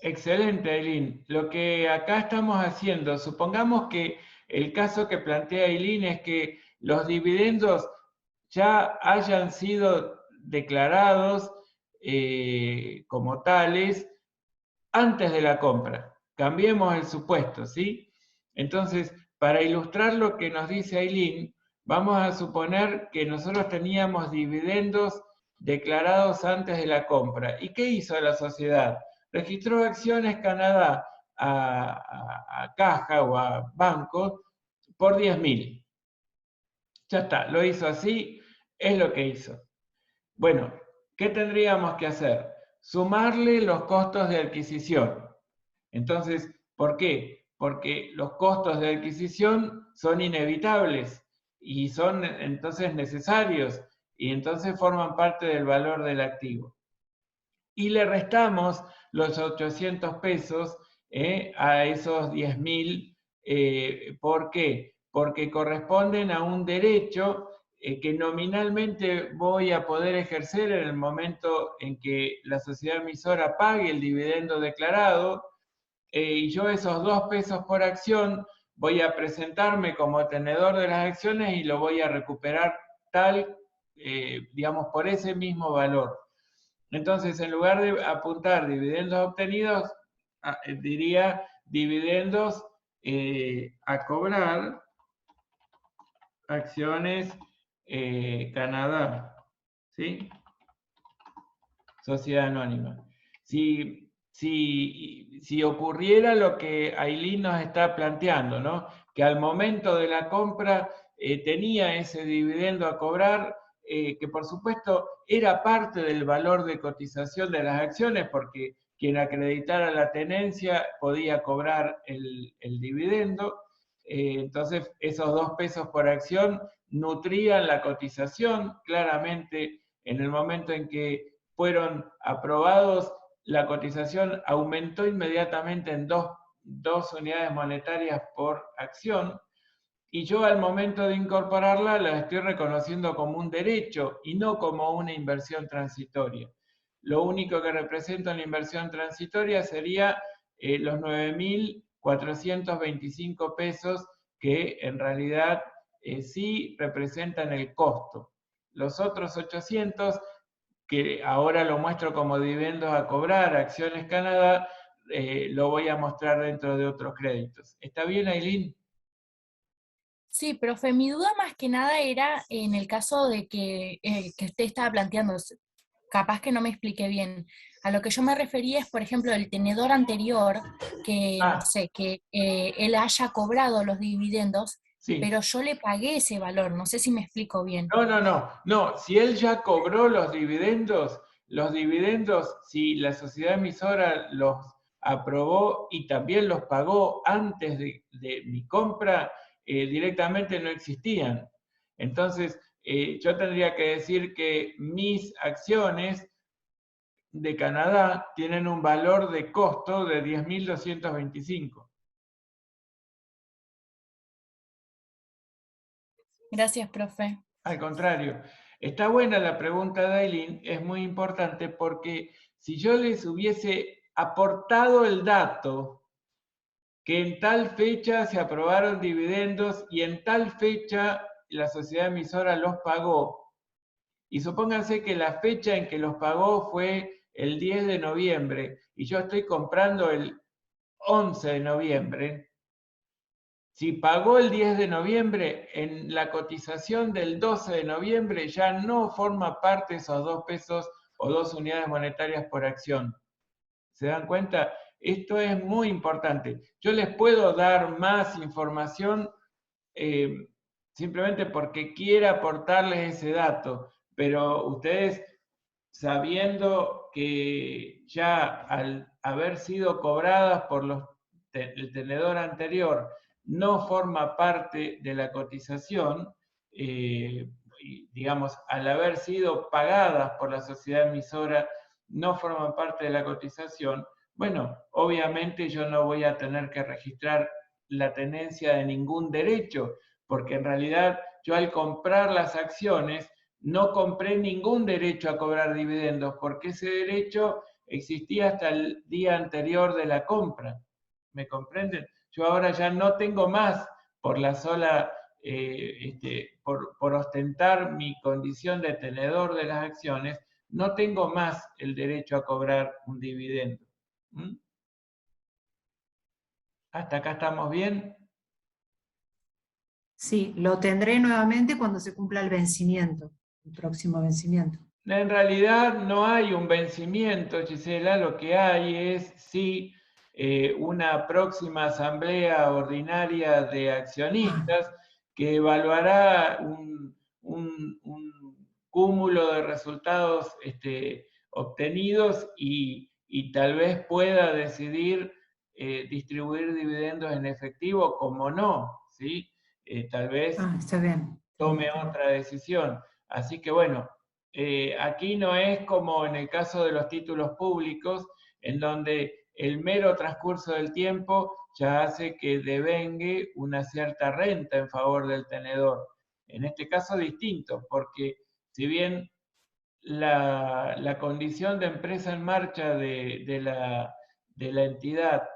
Excelente, Eileen. Lo que acá estamos haciendo, supongamos que el caso que plantea Eileen es que los dividendos ya hayan sido declarados como tales antes de la compra. Cambiemos el supuesto, ¿sí? Entonces, para ilustrar lo que nos dice Eileen, vamos a suponer que nosotros teníamos dividendos declarados antes de la compra. ¿Y qué hizo la sociedad? Registró Acciones Canadá a caja o a banco por 10.000. Ya está, lo hizo así, es lo que hizo. Bueno, ¿qué tendríamos que hacer? Sumarle los costos de adquisición. Entonces, ¿por qué? Porque los costos de adquisición son inevitables y son entonces necesarios y entonces forman parte del valor del activo. Y le restamos los 800 pesos a esos 10.000. ¿Por qué? Porque corresponden a un derecho que nominalmente voy a poder ejercer en el momento en que la sociedad emisora pague el dividendo declarado, y yo esos 2 pesos por acción voy a presentarme como tenedor de las acciones y lo voy a recuperar tal, digamos, por ese mismo valor. Entonces, en lugar de apuntar dividendos obtenidos, diría dividendos a cobrar, acciones Canadá, ¿sí? Sociedad anónima. Si ocurriera lo que Aileen nos está planteando, ¿no? Que al momento de la compra tenía ese dividendo a cobrar, que por supuesto era parte del valor de cotización de las acciones, porque quien acreditara la tenencia podía cobrar el dividendo. Entonces, esos 2 pesos por acción nutrían la cotización. Claramente, en el momento en que fueron aprobados, la cotización aumentó inmediatamente en dos unidades monetarias por acción, y yo al momento de incorporarla la estoy reconociendo como un derecho y no como una inversión transitoria. Lo único que representa una inversión transitoria sería los 9.000 425 pesos que en realidad sí representan el costo. Los otros 800, que ahora lo muestro como dividendos a cobrar, Acciones Canadá, lo voy a mostrar dentro de otros créditos. ¿Está bien, Ailín? Sí, profe, mi duda más que nada era en el caso de que usted estaba planteando, capaz que no me expliqué bien. A lo que yo me refería es, por ejemplo, el tenedor anterior, que no sé, que él haya cobrado los dividendos, Sí. pero yo le pagué ese valor, no sé si me explico bien. No, si él ya cobró los dividendos, si la sociedad emisora los aprobó y también los pagó antes de mi compra, directamente no existían. Entonces, yo tendría que decir que mis acciones de Canadá tienen un valor de costo de 10.225. Gracias, profe. Al contrario, está buena la pregunta de Aileen, es muy importante porque si yo les hubiese aportado el dato que en tal fecha se aprobaron dividendos y en tal fecha la sociedad emisora los pagó, y supónganse que la fecha en que los pagó fue el 10 de noviembre y yo estoy comprando el 11 de noviembre, si pagó el 10 de noviembre, en la cotización del 12 de noviembre ya no forma parte esos 2 pesos o 2 unidades monetarias por acción. ¿Se dan cuenta? Esto es muy importante. Yo les puedo dar más información simplemente porque quiera aportarles ese dato, pero ustedes, sabiendo que ya al haber sido cobradas por el tenedor anterior, no forma parte de la cotización, digamos, al haber sido pagadas por la sociedad emisora, no forman parte de la cotización, bueno, obviamente yo no voy a tener que registrar la tenencia de ningún derecho, porque en realidad yo al comprar las acciones no compré ningún derecho a cobrar dividendos, porque ese derecho existía hasta el día anterior de la compra. ¿Me comprenden? Yo ahora ya no tengo más por la sola, por ostentar mi condición de tenedor de las acciones, no tengo más el derecho a cobrar un dividendo. ¿Mm? ¿Hasta acá estamos bien? Sí, lo tendré nuevamente cuando se cumpla el vencimiento, el próximo vencimiento. En realidad no hay un vencimiento, Gisela, lo que hay es sí una próxima asamblea ordinaria de accionistas que evaluará un cúmulo de resultados obtenidos y tal vez pueda decidir distribuir dividendos en efectivo, como no, ¿sí? Tal vez Está bien. tome otra decisión. Así que bueno, aquí no es como en el caso de los títulos públicos, en donde el mero transcurso del tiempo ya hace que devengue una cierta renta en favor del tenedor. En este caso distinto, porque si bien la condición de empresa en marcha de la entidad,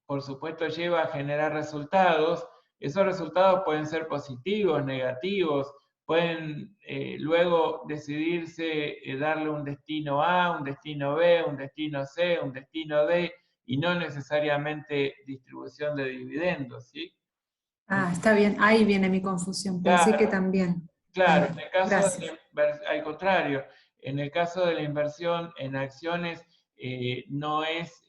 por supuesto, lleva a generar resultados. Esos resultados pueden ser positivos, negativos, pueden luego decidirse darle un destino A, un destino B, un destino C, un destino D, y no necesariamente distribución de dividendos, ¿sí? Está bien, ahí viene mi confusión, pensé que también. Claro, en el caso Gracias. al contrario, en el caso de la inversión en acciones, no es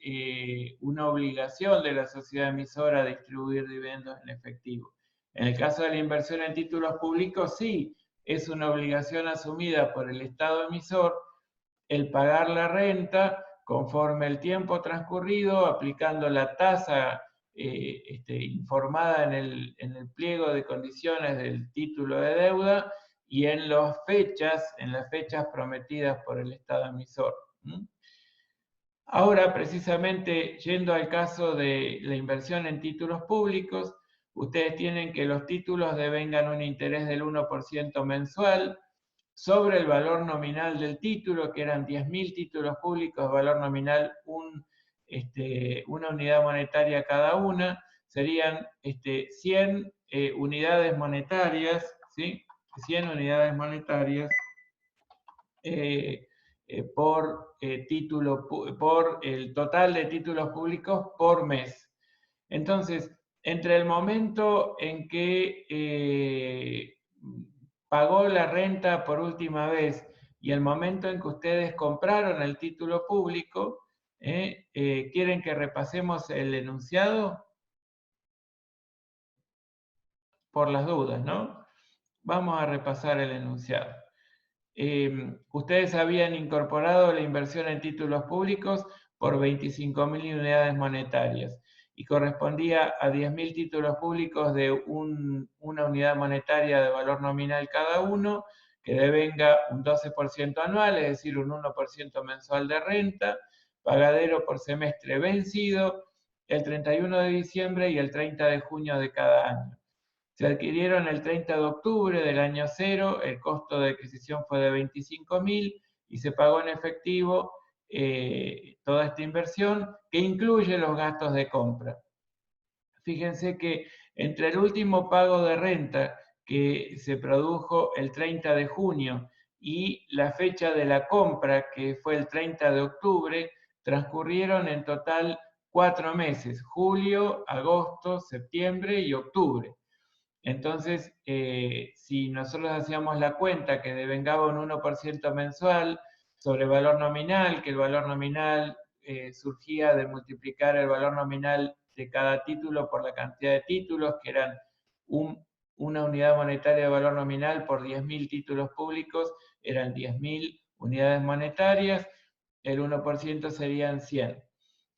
una obligación de la sociedad emisora distribuir dividendos en efectivo. En el caso de la inversión en títulos públicos, sí, es una obligación asumida por el Estado emisor el pagar la renta conforme el tiempo transcurrido, aplicando la tasa informada en el pliego de condiciones del título de deuda y en las fechas prometidas por el Estado emisor. Ahora, precisamente, yendo al caso de la inversión en títulos públicos, ustedes tienen que los títulos devengan un interés del 1% mensual sobre el valor nominal del título, que eran 10.000 títulos públicos, valor nominal una unidad monetaria cada una, serían 100 unidades monetarias, ¿sí? 100 unidades monetarias por el total de títulos públicos por mes. Entonces, entre el momento en que pagó la renta por última vez y el momento en que ustedes compraron el título público, ¿quieren que repasemos el enunciado? Por las dudas, ¿no? Vamos a repasar el enunciado. Ustedes habían incorporado la inversión en títulos públicos por 25.000 unidades monetarias y correspondía a 10.000 títulos públicos de una unidad monetaria de valor nominal cada uno, que devenga un 12% anual, es decir, un 1% mensual de renta, pagadero por semestre vencido, el 31 de diciembre y el 30 de junio de cada año. Se adquirieron el 30 de octubre del año 0, el costo de adquisición fue de 25.000 y se pagó en efectivo toda esta inversión, que incluye los gastos de compra. Fíjense que entre el último pago de renta que se produjo el 30 de junio y la fecha de la compra, que fue el 30 de octubre, transcurrieron en total 4 meses, julio, agosto, septiembre y octubre. Entonces, si nosotros hacíamos la cuenta que devengaba un 1% mensual sobre el valor nominal, que el valor nominal surgía de multiplicar el valor nominal de cada título por la cantidad de títulos, que eran una unidad monetaria de valor nominal por 10.000 títulos públicos, eran 10.000 unidades monetarias, el 1% serían 100.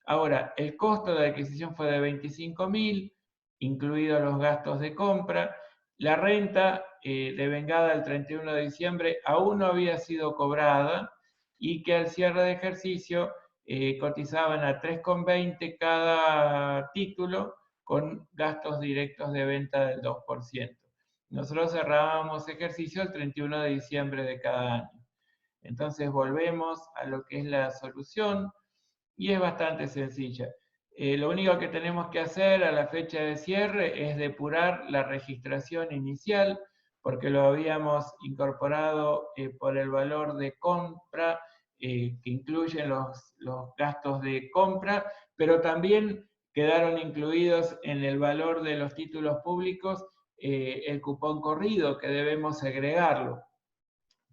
Ahora, el costo de adquisición fue de 25.000, incluidos los gastos de compra. La renta devengada el 31 de diciembre aún no había sido cobrada y que al cierre de ejercicio cotizaban a 3,20 cada título con gastos directos de venta del 2%. Nosotros cerrábamos ejercicio el 31 de diciembre de cada año. Entonces volvemos a lo que es la solución y es bastante sencilla. Lo único que tenemos que hacer a la fecha de cierre es depurar la registración inicial, porque lo habíamos incorporado por el valor de compra, que incluyen los gastos de compra, pero también quedaron incluidos en el valor de los títulos públicos el cupón corrido, que debemos segregarlo.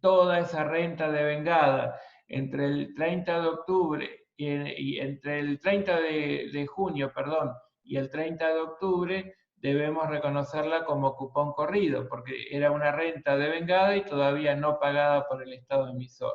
Toda esa renta devengada entre el 30 de octubre y entre el 30 de junio, perdón, y el 30 de octubre debemos reconocerla como cupón corrido, porque era una renta devengada y todavía no pagada por el Estado emisor.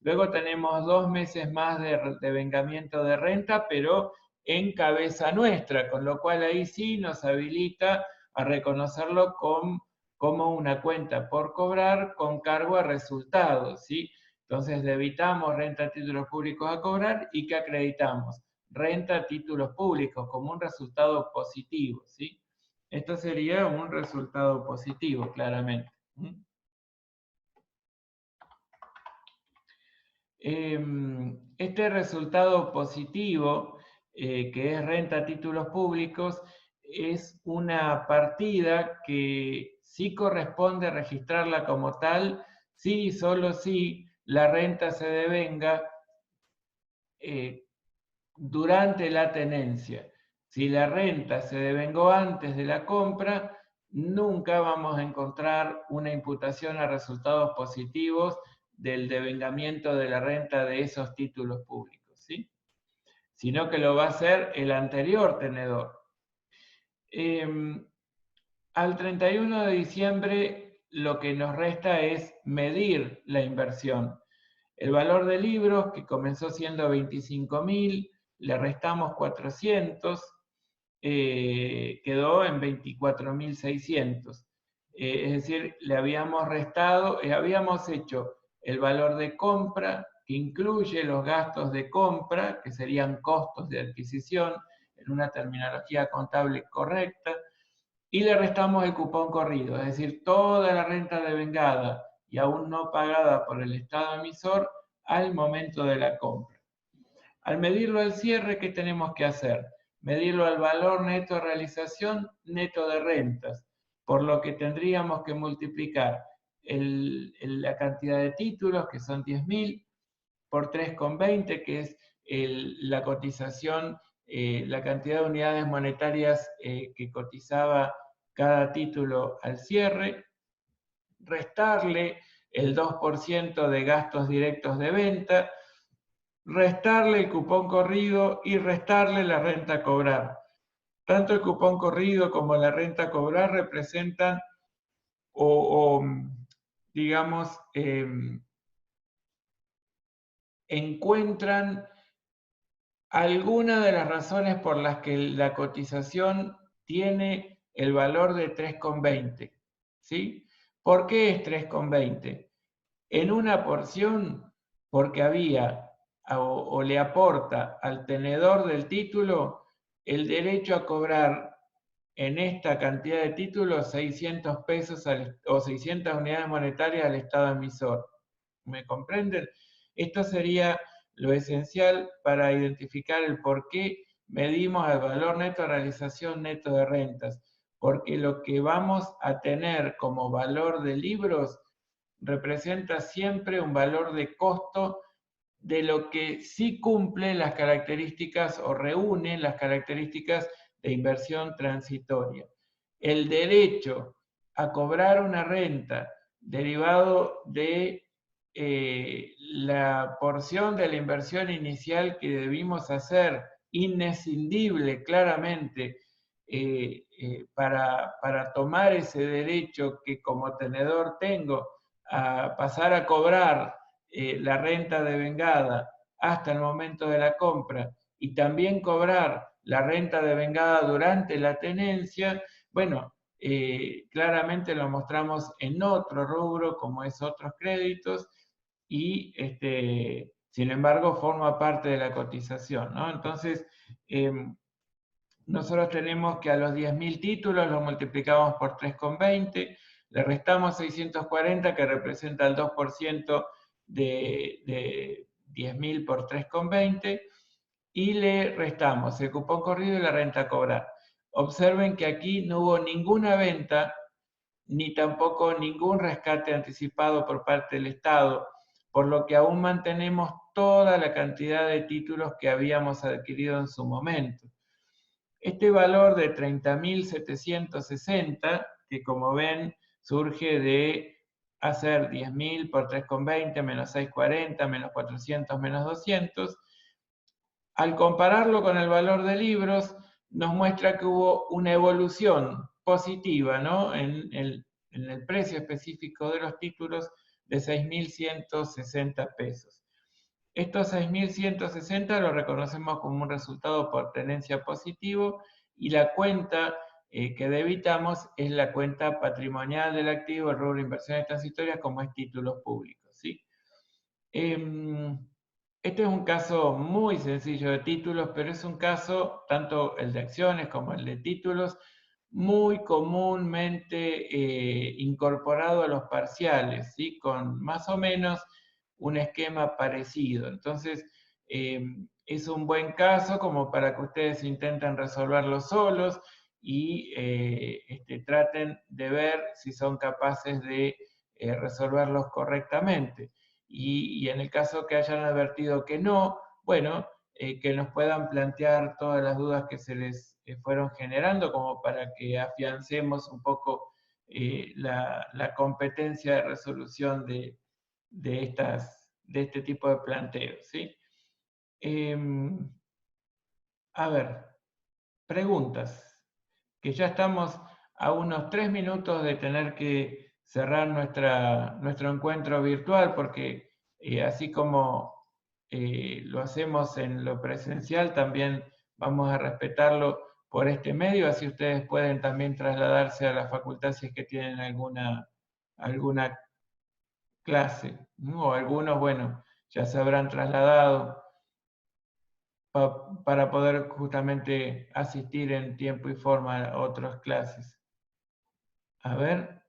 Luego tenemos 2 meses más de devengamiento de renta, pero en cabeza nuestra, con lo cual ahí sí nos habilita a reconocerlo como una cuenta por cobrar con cargo a resultados, ¿sí? Entonces debitamos renta a títulos públicos a cobrar y que acreditamos renta a títulos públicos como un resultado positivo, ¿sí? Esto sería un resultado positivo, claramente. Este resultado positivo, que es renta a títulos públicos, es una partida que sí corresponde registrarla como tal, sí y solo si la renta se devenga durante la tenencia. Si la renta se devengó antes de la compra, nunca vamos a encontrar una imputación a resultados positivos del devengamiento de la renta de esos títulos públicos, ¿sí? Sino que lo va a hacer el anterior tenedor. Al 31 de diciembre lo que nos resta es medir la inversión. El valor de libros, que comenzó siendo 25.000, le restamos 400, quedó en 24.600. Es decir, le habíamos restado, habíamos hecho el valor de compra, que incluye los gastos de compra, que serían costos de adquisición, en una terminología contable correcta, y le restamos el cupón corrido, es decir, toda la renta devengada y aún no pagada por el Estado emisor al momento de la compra. Al medirlo al cierre, ¿qué tenemos que hacer? Medirlo al valor neto de realización neto de rentas, por lo que tendríamos que multiplicar la cantidad de títulos, que son 10.000, por 3,20, que es la cotización, la cantidad de unidades monetarias que cotizaba cada título al cierre, restarle el 2% de gastos directos de venta, restarle el cupón corrido y restarle la renta a cobrar. Tanto el cupón corrido como la renta a cobrar representan digamos, encuentran algunas de las razones por las que la cotización tiene el valor de 3,20. ¿Sí? ¿Por qué es 3,20? En una porción, porque había o le aporta al tenedor del título el derecho a cobrar en esta cantidad de títulos 600 pesos o 600 unidades monetarias al Estado emisor. ¿Me comprenden? Esto sería lo esencial para identificar el por qué medimos el valor neto de realización neto de rentas. Porque lo que vamos a tener como valor de libros representa siempre un valor de costo de lo que sí cumple las características o reúne las características de inversión transitoria. El derecho a cobrar una renta derivado de la porción de la inversión inicial que debimos hacer, inescindible claramente, para tomar ese derecho que como tenedor tengo a pasar a cobrar la renta devengada hasta el momento de la compra y también cobrar la renta devengada durante la tenencia, bueno, claramente lo mostramos en otro rubro como es otros créditos y sin embargo forma parte de la cotización, ¿no? Entonces, nosotros tenemos que a los 10.000 títulos los multiplicamos por 3,20, le restamos 640 que representa el 2% de 10.000 por 3,20 y le restamos el cupón corrido y la renta a cobrar. Observen que aquí no hubo ninguna venta ni tampoco ningún rescate anticipado por parte del Estado, por lo que aún mantenemos toda la cantidad de títulos que habíamos adquirido en su momento. Este valor de 30.760, que como ven surge de hacer 10.000 por 3,20 menos 6,40 menos 400 menos 200, al compararlo con el valor de libros, nos muestra que hubo una evolución positiva, ¿no? en el precio específico de los títulos de 6.160 pesos. Estos 6.160 lo reconocemos como un resultado por tenencia positivo y la cuenta que debitamos es la cuenta patrimonial del activo, el rubro de inversiones transitorias, como es títulos públicos, ¿sí? Este es un caso muy sencillo de títulos, pero es un caso, tanto el de acciones como el de títulos, muy comúnmente incorporado a los parciales, ¿sí? Con más o menos un esquema parecido. Entonces, es un buen caso como para que ustedes intenten resolverlo solos y traten de ver si son capaces de resolverlos correctamente. Y en el caso que hayan advertido que no, bueno, que nos puedan plantear todas las dudas que se les fueron generando, como para que afiancemos un poco la competencia de resolución de este tipo de planteos, ¿sí? A ver, preguntas, que ya estamos a unos 3 minutos de tener que cerrar nuestro encuentro virtual, porque así como lo hacemos en lo presencial, también vamos a respetarlo por este medio, así ustedes pueden también trasladarse a la facultad si es que tienen alguna clase, ¿no? O algunos, bueno, ya se habrán trasladado para poder justamente asistir en tiempo y forma a otras clases. A ver.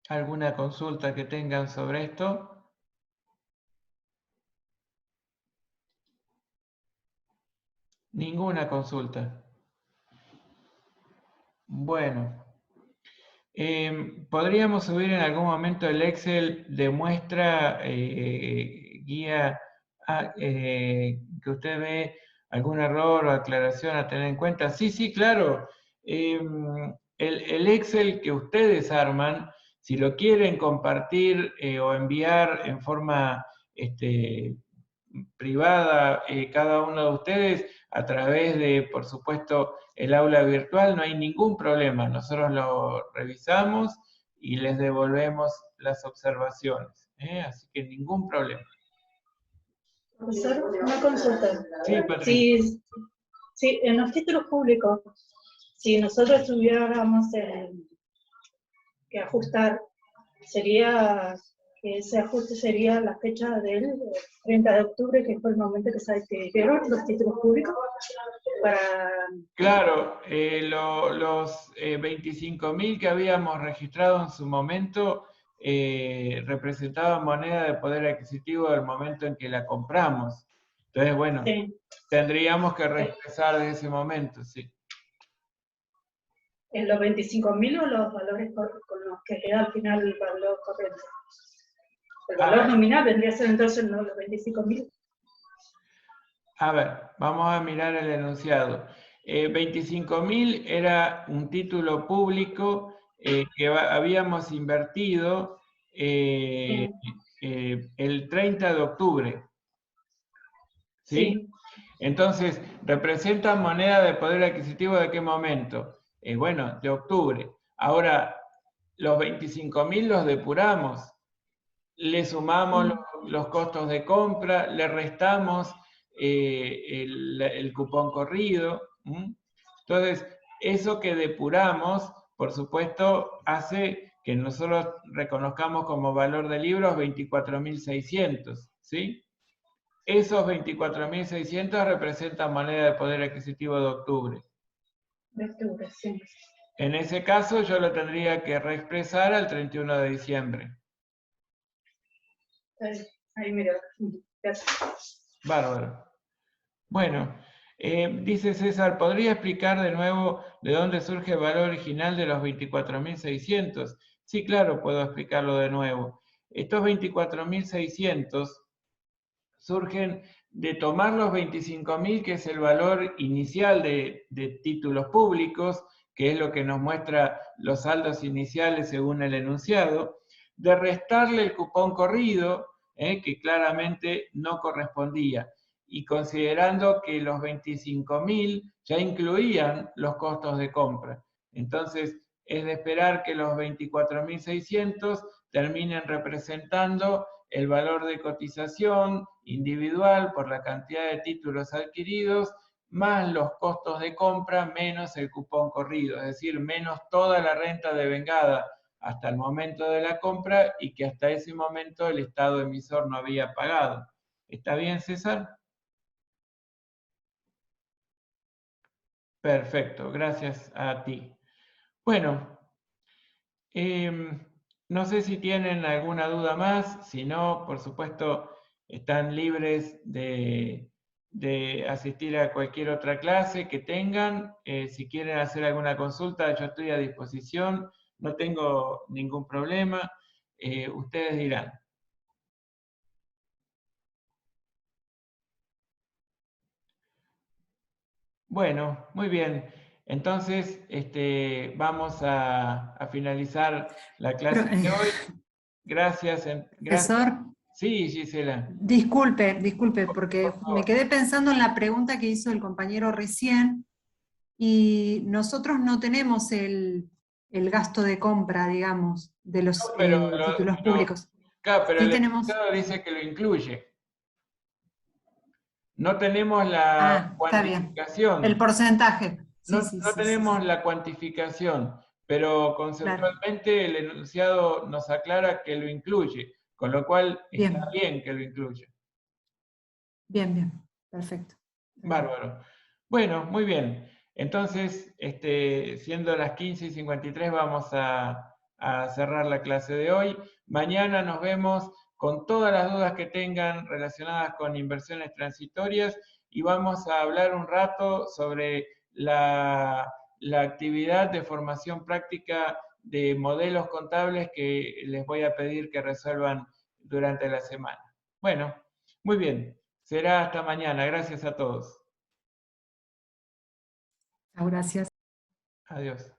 ¿Alguna consulta que tengan sobre esto? Ninguna consulta. Bueno. Podríamos subir en algún momento el Excel de muestra guía que usted ve algún error o aclaración a tener en cuenta. Sí, sí, claro. El Excel que ustedes arman, si lo quieren compartir o enviar en forma privada cada uno de ustedes a través de, por supuesto, el aula virtual, no hay ningún problema. Nosotros lo revisamos y les devolvemos las observaciones. Así que ningún problema. Profesor, una consulta. Sí, Patricia. Sí, en los títulos públicos, si nosotros tuviéramos que ajustar, ese ajuste sería la fecha del 30 de octubre, que fue el momento que se adquirieron los títulos públicos. Claro, los 25.000 que habíamos registrado en su momento representaban moneda de poder adquisitivo del momento en que la compramos. Entonces, bueno, sí, tendríamos que reexpresar de ese momento, sí. ¿En los 25.000 o los valores con los que queda al final el valor corriente? El valor nominal vendría a ser entonces los 25.000. A ver, vamos a mirar el enunciado. 25.000 era un título público que habíamos invertido el 30 de octubre. ¿Sí? Sí. Entonces, ¿representa moneda de poder adquisitivo de qué momento? Bueno, de octubre. Ahora, los 25.000 los depuramos, le sumamos los costos de compra, le restamos el cupón corrido. Entonces, eso que depuramos, por supuesto, hace que nosotros reconozcamos como valor de libros 24.600, ¿sí? Esos 24.600 representan moneda de poder adquisitivo de octubre. De octubre, sí. En ese caso, yo lo tendría que reexpresar al 31 de diciembre. Ahí mira, gracias. Bárbaro. Bueno, dice César, ¿podría explicar de nuevo de dónde surge el valor original de los 24.600? Sí, claro, puedo explicarlo de nuevo. Estos 24.600 surgen de tomar los 25.000, que es el valor inicial de títulos públicos, que es lo que nos muestra los saldos iniciales según el enunciado, de restarle el cupón corrido, que claramente no correspondía, y considerando que los 25.000 ya incluían los costos de compra. Entonces, es de esperar que los 24.600 terminen representando el valor de cotización individual por la cantidad de títulos adquiridos, más los costos de compra, menos el cupón corrido, es decir, menos toda la renta devengada hasta el momento de la compra y que hasta ese momento el Estado emisor no había pagado. ¿Está bien, César? Perfecto, gracias a ti. Bueno, no sé si tienen alguna duda más, si no, por supuesto, están libres de asistir a cualquier otra clase que tengan. Si quieren hacer alguna consulta, yo estoy a disposición, no tengo ningún problema. Ustedes dirán. Bueno, muy bien. Entonces, vamos a finalizar la clase de hoy. Gracias. Profesor, sí, Gisela. Disculpe, porque me quedé pensando en la pregunta que hizo el compañero recién, y nosotros no tenemos el gasto de compra, digamos, de los títulos públicos. Claro, pero sí el enunciado dice que lo incluye. No tenemos la cuantificación. Está bien. El porcentaje. Sí, no tenemos la cuantificación, pero conceptualmente el enunciado nos aclara que lo incluye, con lo cual está bien que lo incluya. Bien, perfecto. Bárbaro. Bueno, muy bien. Entonces, siendo las 15:53, vamos a a cerrar la clase de hoy. Mañana nos vemos con todas las dudas que tengan relacionadas con inversiones transitorias y vamos a hablar un rato sobre la actividad de formación práctica de modelos contables que les voy a pedir que resuelvan durante la semana. Bueno, muy bien. Será hasta mañana. Gracias a todos. Gracias. Adiós.